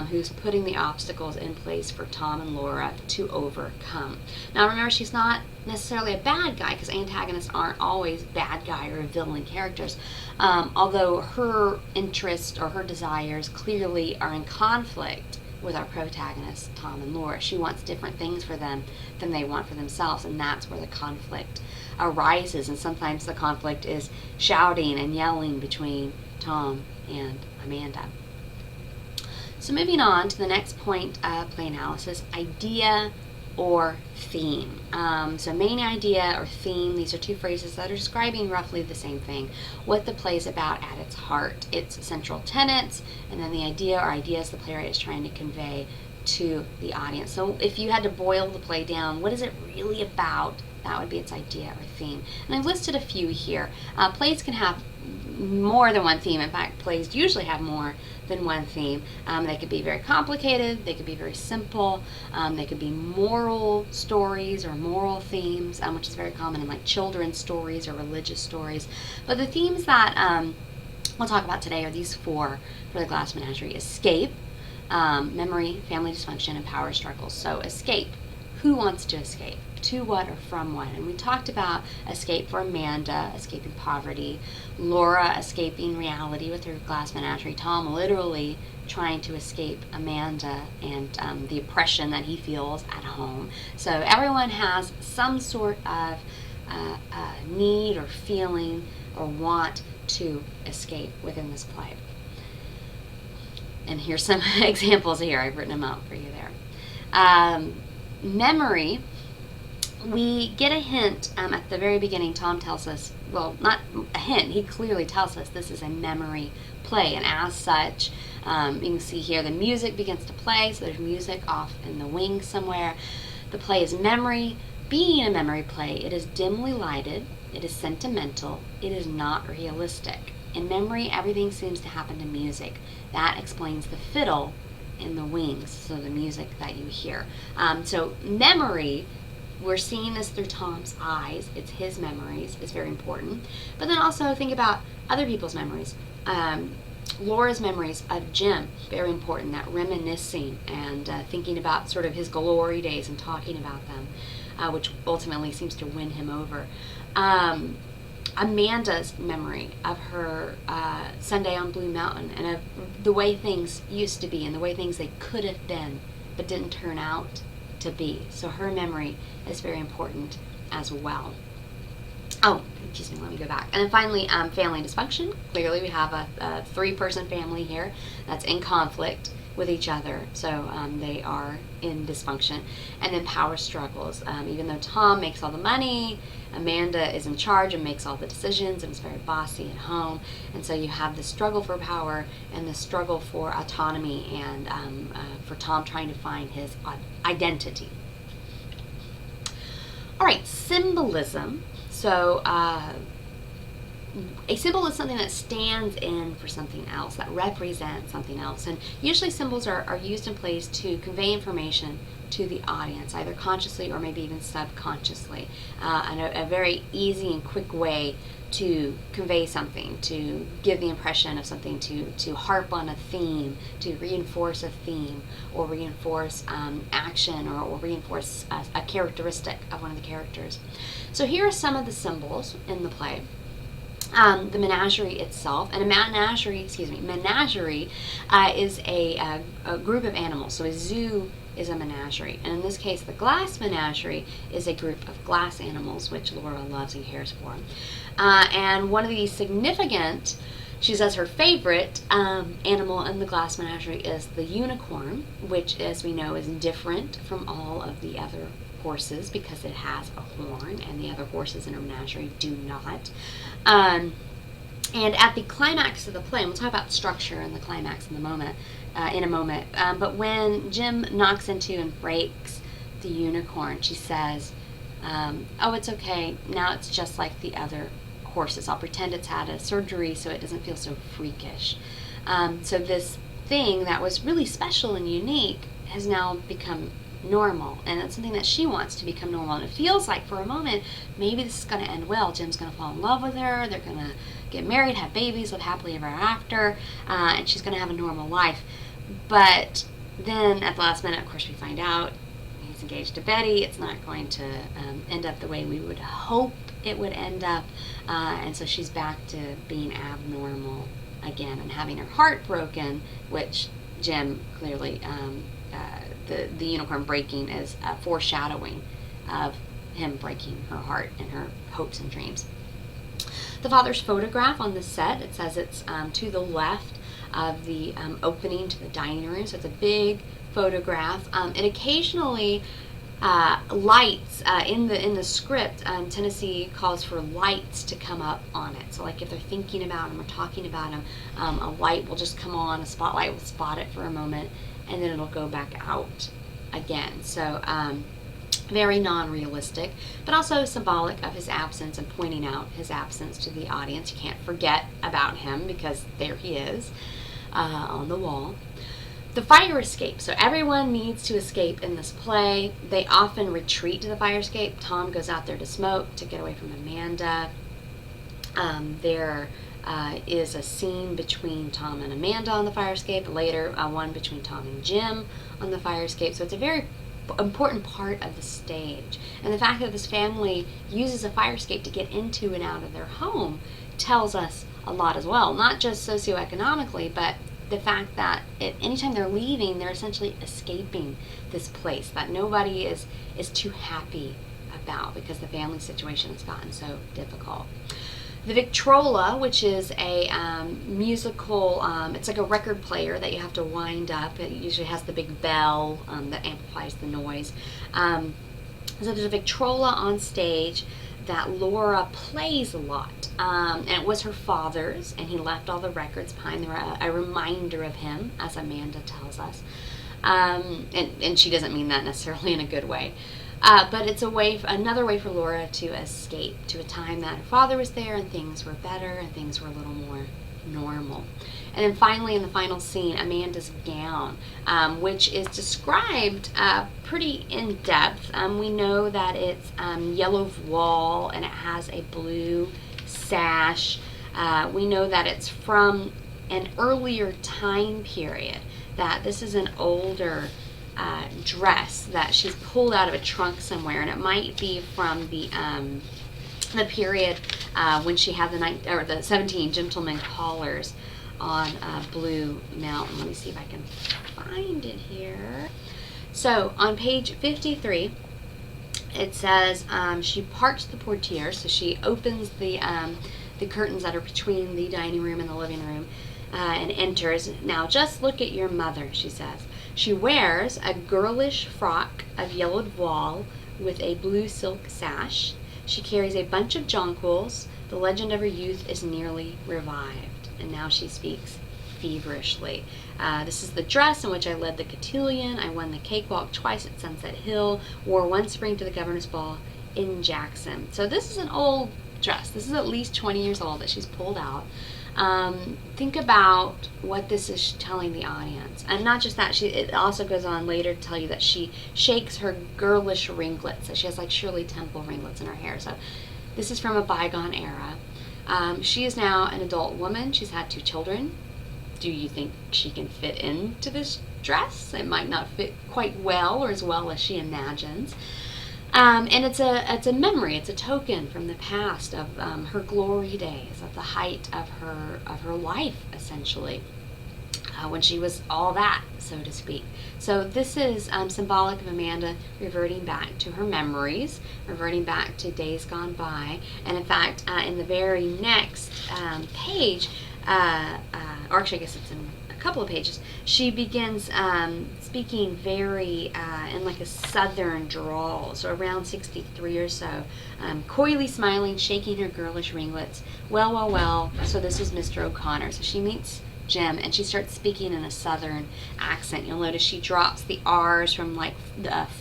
who's putting the obstacles in place for Tom and Laura to overcome. Now remember, she's not necessarily a bad guy, because antagonists aren't always bad guy or villain characters, although her interests or her desires clearly are in conflict with our protagonists, Tom and Laura. She wants different things for them than they want for themselves, and that's where the conflict arises. And sometimes the conflict is shouting and yelling between Tom and Amanda. So moving on to the next point of play analysis, idea or theme. So main idea or theme, these are two phrases that are describing roughly the same thing. What the play is about at its heart, its central tenets, and then the idea or ideas the playwright is trying to convey to the audience. So if you had to boil the play down, what is it really about? That would be its idea or theme. And I've listed a few here. Plays can have more than one theme. In fact, plays usually have more than one theme. They could be very complicated, they could be very simple, they could be moral stories or moral themes, which is very common in like children's stories or religious stories. But the themes that we'll talk about today are these four for the Glass Menagerie: escape, memory, family dysfunction, and power struggles. So escape. Who wants to escape? To what or from what? And we talked about escape for Amanda, escaping poverty, Laura escaping reality with her glass menagerie, Tom literally trying to escape Amanda and the oppression that he feels at home. So everyone has some sort of need or feeling or want to escape within this play. And here's some examples here. I've written them out for you there. Memory. We get a hint at the very beginning. Tom tells us, well, not a hint, he clearly tells us this is a memory play, and as such, you can see here the music begins to play, so there's music off in the wings somewhere. The play is memory. Being a memory play, it is dimly lighted, it is sentimental, it is not realistic. In memory, everything seems to happen to music. That explains the fiddle in the wings, so the music that you hear. So memory, we're seeing this through Tom's eyes. It's his memories. It's very important. But then also think about other people's memories. Laura's memories of Jim, very important. That reminiscing and thinking about sort of his glory days and talking about them, which ultimately seems to win him over. Amanda's memory of her Sunday on Blue Mountain and of the way things used to be and the way things they could have been but didn't turn out to be. So her memory is very important as well. Oh, excuse me, let me go back. And then finally, family dysfunction. Clearly we have a three-person family here that's in conflict with each other, so they are in dysfunction. And then power struggles. Even though Tom makes all the money, Amanda is in charge and makes all the decisions and is very bossy at home. And so you have the struggle for power and the struggle for autonomy, and for Tom trying to find his identity. All right, symbolism. So a symbol is something that stands in for something else, that represents something else. And usually symbols are used in plays to convey information to the audience, either consciously or maybe even subconsciously. And a very easy and quick way to convey something, to give the impression of something, to harp on a theme, to reinforce a theme, or reinforce action, or reinforce a characteristic of one of the characters. So here are some of the symbols in the play. The menagerie itself, and menagerie is a group of animals. So a zoo is a menagerie, and in this case the glass menagerie is a group of glass animals, which Laura loves and cares for. And one of the significant, she says her favorite animal in the glass menagerie is the unicorn, which, as we know, is different from all of the other horses because it has a horn, and the other horses in her menagerie do not. And at the climax of the play, and we'll talk about structure and the climax in a moment, but when Jim knocks into and breaks the unicorn, she says, oh, it's okay, now it's just like the other horses. I'll pretend it's had a surgery so it doesn't feel so freakish. So this thing that was really special and unique has now become normal, and it's something that she wants to become normal. And it feels like for a moment maybe this is going to end well. Jim's going to fall in love with her, they're going to get married, have babies, live happily ever after, and she's going to have a normal life. But then at the last minute, of course, we find out he's engaged to Betty. It's not going to end up the way we would hope it would end up, and so she's back to being abnormal again and having her heart broken, which Jim clearly, the unicorn breaking is a foreshadowing of him breaking her heart and her hopes and dreams. The father's photograph on the set, it says it's to the left of the opening to the dining room, so it's a big photograph. It occasionally lights in the script. Tennessee calls for lights to come up on it. So like if they're thinking about him or talking about him, a light will just come on, a spotlight will spot it for a moment, and then it'll go back out again. So very non-realistic, but also symbolic of his absence and pointing out his absence to the audience. You can't forget about him because there he is on the wall. The fire escape. So everyone needs to escape in this play. They often retreat to the fire escape. Tom goes out there to smoke to get away from Amanda. There is a scene between Tom and Amanda on the fire escape. Later, one between Tom and Jim on the fire escape. So it's a very important part of the stage. And the fact that this family uses a fire escape to get into and out of their home tells us a lot as well. Not just socioeconomically, but the fact that anytime they're leaving, they're essentially escaping this place that nobody is too happy about because the family situation has gotten so difficult. The Victrola, which is a musical, it's like a record player that you have to wind up. It usually has the big bell that amplifies the noise. So there's a Victrola on stage that Laura plays a lot. And it was her father's, and he left all the records behind. They were a reminder of him, as Amanda tells us. And she doesn't mean that necessarily in a good way. But it's another way for Laura to escape to a time that her father was there and things were better and things were a little more normal. And then finally, in the final scene, Amanda's gown, which is described pretty in depth. We know that it's yellow voile and it has a blue sash. We know that it's from an earlier time period, that this is an older dress that she's pulled out of a trunk somewhere, and it might be from the period when she had the 17 gentleman callers on Blue Mountain. Let me see if I can find it here. So on page 53, it says she parts the portiere, so she opens the curtains that are between the dining room and the living room and enters. Now just look at your mother, she says. She wears a girlish frock of yellowed voile with a blue silk sash. She carries a bunch of jonquils. The legend of her youth is nearly revived. And now she speaks feverishly. This is the dress in which I led the cotillion. I won the cakewalk twice at Sunset Hill. Wore one spring to the governor's ball in Jackson. So this is an old dress. This is at least 20 years old that she's pulled out. Think about what this is telling the audience. And not just that, it also goes on later to tell you that she shakes her girlish ringlets. So she has like Shirley Temple ringlets in her hair. So this is from a bygone era. She is now an adult woman. She's had 2 children. Do you think she can fit into this dress? It might not fit quite well or as well as she imagines. And it's a memory, it's a token from the past of her glory days, of the height of her life, essentially, when she was all that, so to speak. So this is symbolic of Amanda reverting back to her memories, reverting back to days gone by. And in fact, in the very next page, or actually I guess it's in a couple of pages, she begins speaking very in like a southern drawl, so around 63 or so, coyly smiling, shaking her girlish ringlets. Well, so this is Mr. O'Connor. So she meets Jim and she starts speaking in a southern accent. You'll notice she drops the R's from like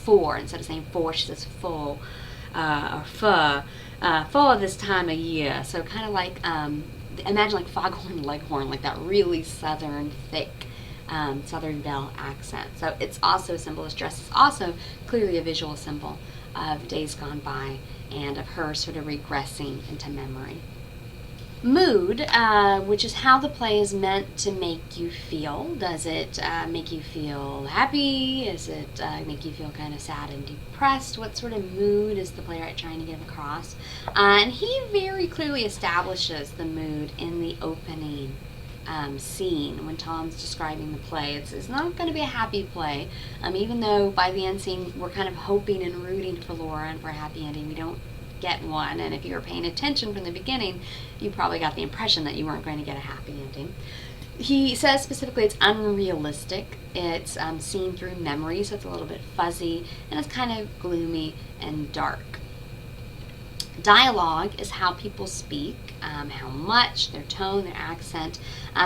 four. Instead of saying four, she says full or full of this time of year. So kind of like imagine like Foghorn Leghorn, like that really southern, thick Southern Belle accent. So it's also a symbol. This dress is also clearly a visual symbol of days gone by and of her sort of regressing into memory. Mood, which is how the play is meant to make you feel. Does it make you feel happy? Is it make you feel kind of sad and depressed? What sort of mood is the playwright trying to get across? And he very clearly establishes the mood in the opening scene when Tom's describing the play. It's not going to be a happy play, even though by the end scene we're kind of hoping and rooting for Laura and for a happy ending. We don't get one, and if you were paying attention from the beginning, you probably got the impression that you weren't going to get a happy ending. He says specifically it's unrealistic. It's seen through memory, so it's a little bit fuzzy, and it's kind of gloomy and dark. Dialogue is how people speak, how much, their tone, their accent.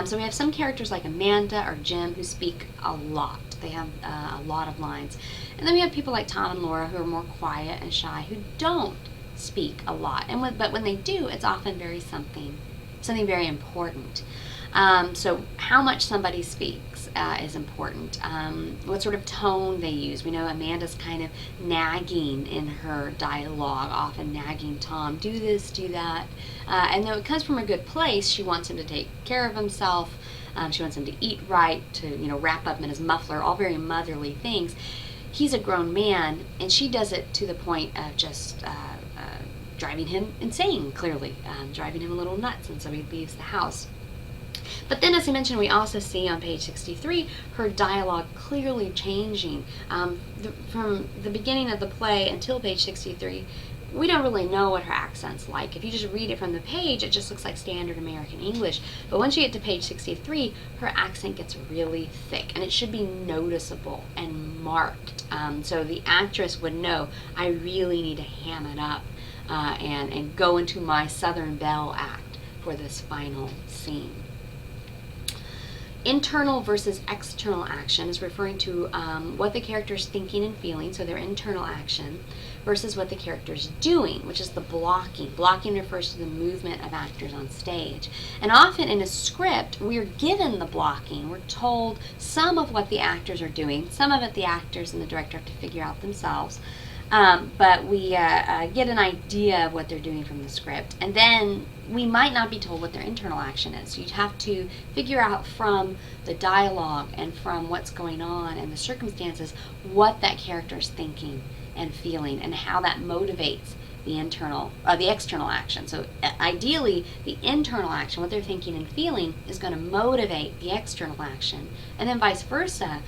So we have some characters like Amanda or Jim who speak a lot. They have a lot of lines. And then we have people like Tom and Laura who are more quiet and shy, who don't speak a lot, but when they do, it's often something very important. So how much somebody speaks is important. What sort of tone they use. We know Amanda's kind of nagging in her dialogue, often nagging Tom, do this, do that. And though it comes from a good place, she wants him to take care of himself. She wants him to eat right, to wrap up in his muffler, all very motherly things. He's a grown man, and she does it to the point of just driving him insane, clearly, driving him a little nuts, and so he leaves the house. But then, as I mentioned, we also see on page 63 her dialogue clearly changing. From the beginning of the play until page 63, we don't really know what her accent's like. If you just read it from the page, it just looks like standard American English. But once you get to page 63, her accent gets really thick, and it should be noticeable and marked. So the actress would know, I really need to ham it up and go into my Southern Belle act for this final scene. Internal versus external action is referring to what the character is thinking and feeling, so their internal action, versus what the character is doing, which is the blocking. Blocking refers to the movement of actors on stage. And often in a script, we're given the blocking. We're told some of what the actors are doing, some of it the actors and the director have to figure out themselves. But we get an idea of what they're doing from the script. And then we might not be told what their internal action is. You'd have to figure out from the dialogue and from what's going on and the circumstances what that character is thinking and feeling and how that motivates the external action. So ideally, the internal action, what they're thinking and feeling, is going to motivate the external action. And then vice versa,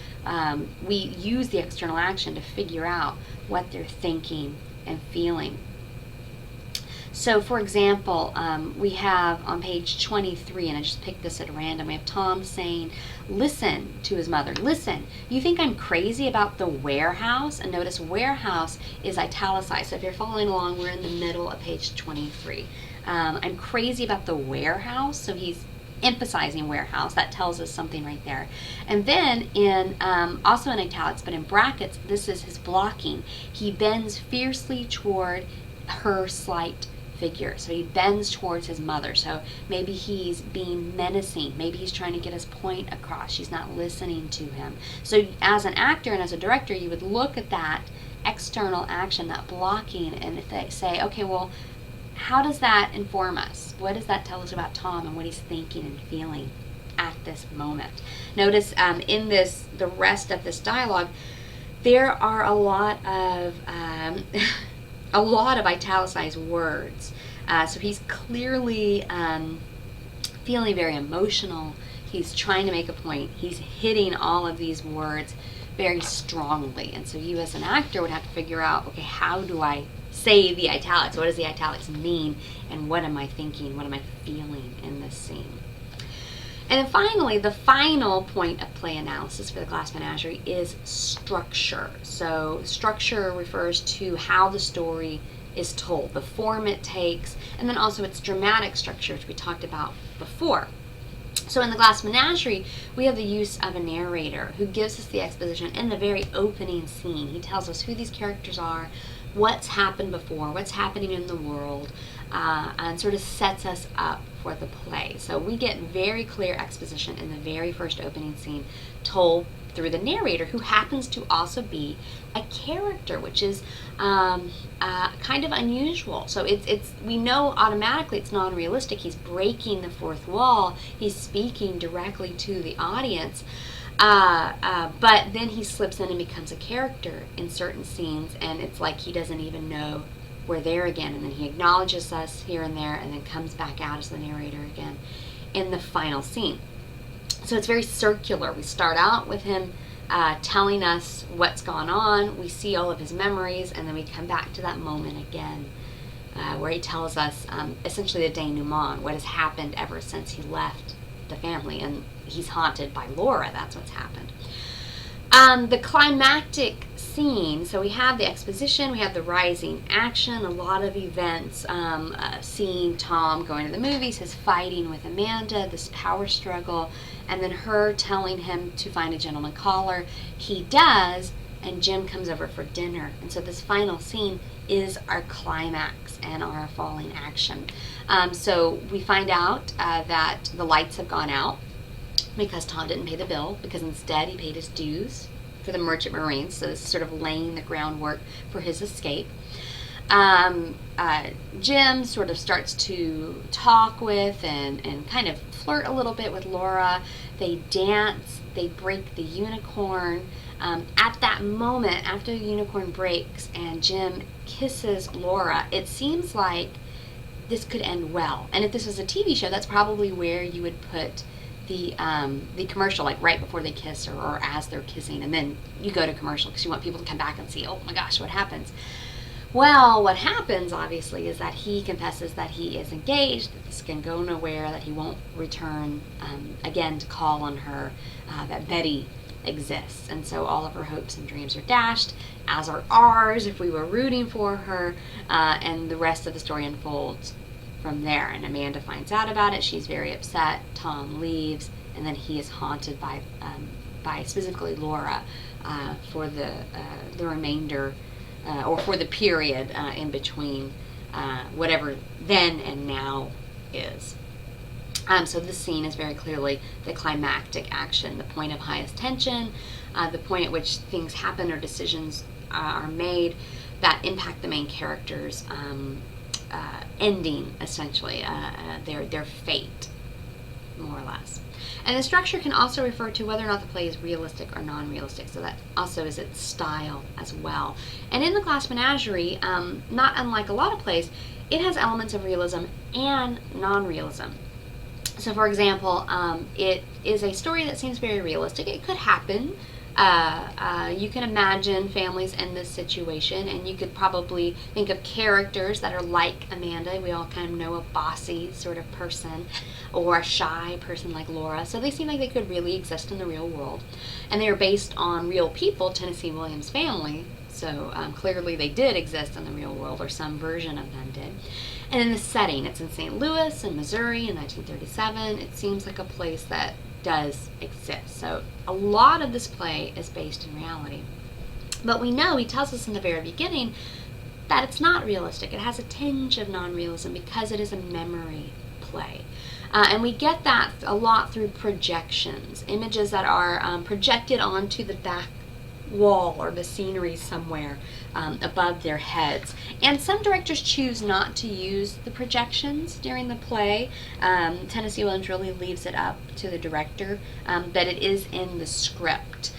we use the external action to figure out what they're thinking and feeling. So, for example, we have on page 23, and I just picked this at random, we have Tom saying, listen to his mother. Listen, you think I'm crazy about the warehouse? And notice warehouse is italicized. So if you're following along, we're in the middle of page 23. I'm crazy about the warehouse. So he's emphasizing warehouse. That tells us something right there. And then in also in italics, but in brackets, this is his blocking. He bends fiercely toward her slight figure. So he bends towards his mother. So maybe he's being menacing. Maybe he's trying to get his point across. She's not listening to him. So as an actor and as a director, you would look at that external action, that blocking, and say, okay, well, how does that inform us? What does that tell us about Tom and what he's thinking and feeling at this moment? Notice in the rest of this dialogue, there are a lot of italicized words. So he's clearly feeling very emotional. He's trying to make a point. He's hitting all of these words very strongly. And so you as an actor would have to figure out, okay, how do I say the italics? What does the italics mean? And what am I thinking? What am I feeling in this scene? And then finally, the final point of play analysis for the Glass Menagerie is structure. So structure refers to how the story is told, the form it takes, and then also its dramatic structure, which we talked about before. So in the Glass Menagerie, we have the use of a narrator who gives us the exposition in the very opening scene. He tells us who these characters are, what's happened before, what's happening in the world, and sort of sets us up for the play. So we get very clear exposition in the very first opening scene, told through the narrator, who happens to also be a character, which is kind of unusual. So it's we know automatically it's non-realistic. He's breaking the fourth wall. He's speaking directly to the audience. But then he slips in and becomes a character in certain scenes, and it's like he doesn't even know we're there again. And then he acknowledges us here and there, and then comes back out as the narrator again in the final scene. So it's very circular. We start out with him telling us what's gone on. We see all of his memories, and then we come back to that moment again where he tells us essentially the denouement, what has happened ever since he left the family, and he's haunted by Laura. That's what's happened. The climactic scene, so we have the exposition, we have the rising action, a lot of events, seeing Tom going to the movies, his fighting with Amanda, this power struggle, and then her telling him to find a gentleman caller. He does, and Jim comes over for dinner. And so this final scene is our climax and our falling action. So we find out that the lights have gone out because Tom didn't pay the bill, because instead he paid his dues for the Merchant Marines. So this is sort of laying the groundwork for his escape. Jim sort of starts to talk with and kind of flirt a little bit with Laura. They dance, they break the unicorn. At that moment, after the unicorn breaks and Jim kisses Laura, it seems like this could end well. And if this was a TV show, that's probably where you would put the commercial, like right before they kiss or as they're kissing, and then you go to commercial because you want people to come back and see, oh my gosh, what happens? Well, what happens, obviously, is that he confesses that he is engaged, that this can go nowhere, that he won't return again to call on her, that Betty exists. And so all of her hopes and dreams are dashed, as are ours if we were rooting for her, and the rest of the story unfolds from there. And Amanda finds out about it. She's very upset. Tom leaves, and then he is haunted by specifically Laura for the remainder or for the period in between whatever then and now is. So this scene is very clearly the climactic action, the point of highest tension, the point at which things happen or decisions are made that impact the main characters, ending essentially their fate, more or less. And the structure can also refer to whether or not the play is realistic or non-realistic, so that also is its style as well. And in The Glass Menagerie, not unlike a lot of plays, it has elements of realism and non-realism. So for example, it is a story that seems very realistic. It could happen. You can imagine families in this situation, and you could probably think of characters that are like Amanda. We all kind of know a bossy sort of person, or a shy person like Laura. So they seem like they could really exist in the real world. And they are based on real people, Tennessee Williams' family. So clearly they did exist in the real world, or some version of them did. And in the setting, it's in St. Louis in Missouri in 1937. It seems like a place that does exist. So a lot of this play is based in reality. But we know, he tells us in the very beginning, that it's not realistic. It has a tinge of non-realism because it is a memory play. And we get that a lot through projections, images that are projected onto the back wall or the scenery somewhere above their heads. And some directors choose not to use the projections during the play. Tennessee Williams really leaves it up to the director, but it is in the script.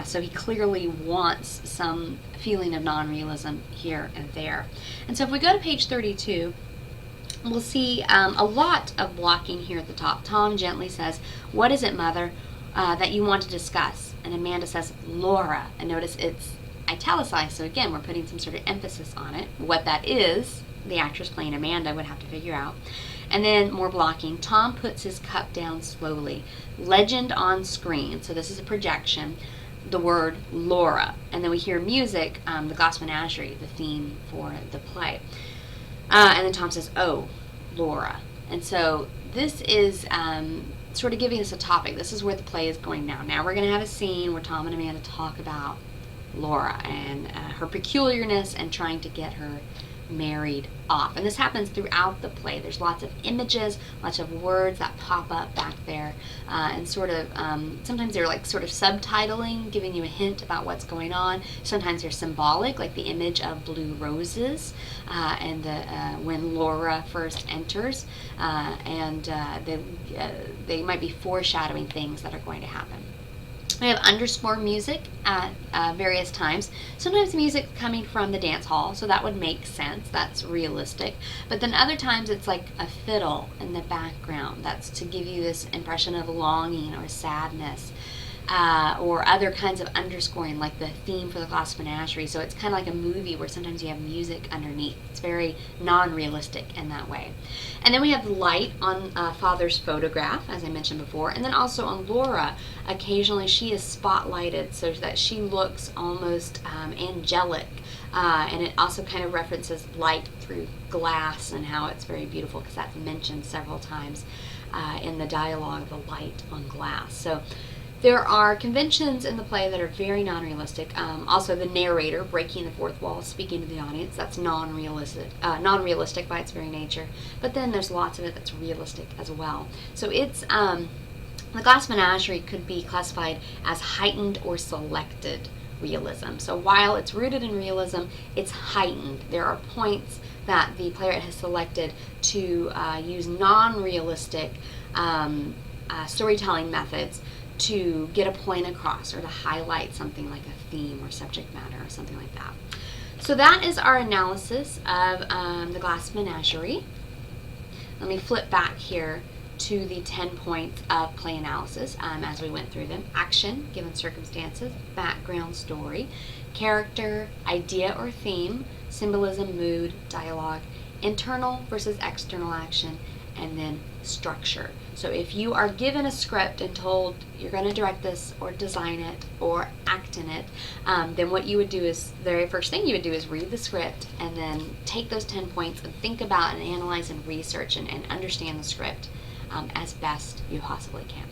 So he clearly wants some feeling of non-realism here and there. And so if we go to page 32, we'll see a lot of blocking here at the top. Tom gently says, "What is it, Mother, that you want to discuss?" And Amanda says, "Laura." And notice it's italicized, so again, we're putting some sort of emphasis on it. What that is, the actress playing Amanda would have to figure out. And then more blocking. Tom puts his cup down slowly. Legend on screen, so this is a projection, the word Laura. And then we hear music, the Glass Menagerie, the theme for the play. And then Tom says, "Oh, Laura." And so this is sort of giving us a topic. This is where the play is going now. Now we're going to have a scene where Tom and Amanda talk about Laura and her peculiarness and trying to get her married off. And this happens throughout the play. There's lots of images, lots of words that pop up back there, and sort of sometimes they're like sort of subtitling, giving you a hint about what's going on. Sometimes they're symbolic, like the image of blue roses and when Laura first enters, and they might be foreshadowing things that are going to happen. We have underscore music at various times. Sometimes music coming from the dance hall, so that would make sense. That's realistic. But then other times it's like a fiddle in the background. That's to give you this impression of longing or sadness. Or other kinds of underscoring, like the theme for the Glass Menagerie. So it's kind of like a movie where sometimes you have music underneath. It's very non-realistic in that way. And then we have light on Father's photograph, as I mentioned before, and then also on Laura. Occasionally she is spotlighted so that she looks almost angelic. And it also kind of references light through glass and how it's very beautiful, because that's mentioned several times in the dialogue, the light on glass. So there are conventions in the play that are very non-realistic. Also, the narrator breaking the fourth wall, speaking to the audience, that's non-realistic by its very nature. But then there's lots of it that's realistic as well. So it's the Glass Menagerie could be classified as heightened or selected realism. So while it's rooted in realism, it's heightened. There are points that the playwright has selected to use non-realistic storytelling methods to get a point across or to highlight something like a theme or subject matter or something like that. So that is our analysis of the Glass Menagerie. Let me flip back here to the 10 points of play analysis as we went through them. Action, given circumstances, background story, character, idea or theme, symbolism, mood, dialogue, internal versus external action, and then structure. So if you are given a script and told you're going to direct this or design it or act in it, then what you would do is, the very first thing you would do is read the script and then take those 10 points and think about and analyze and research and understand the script as best you possibly can.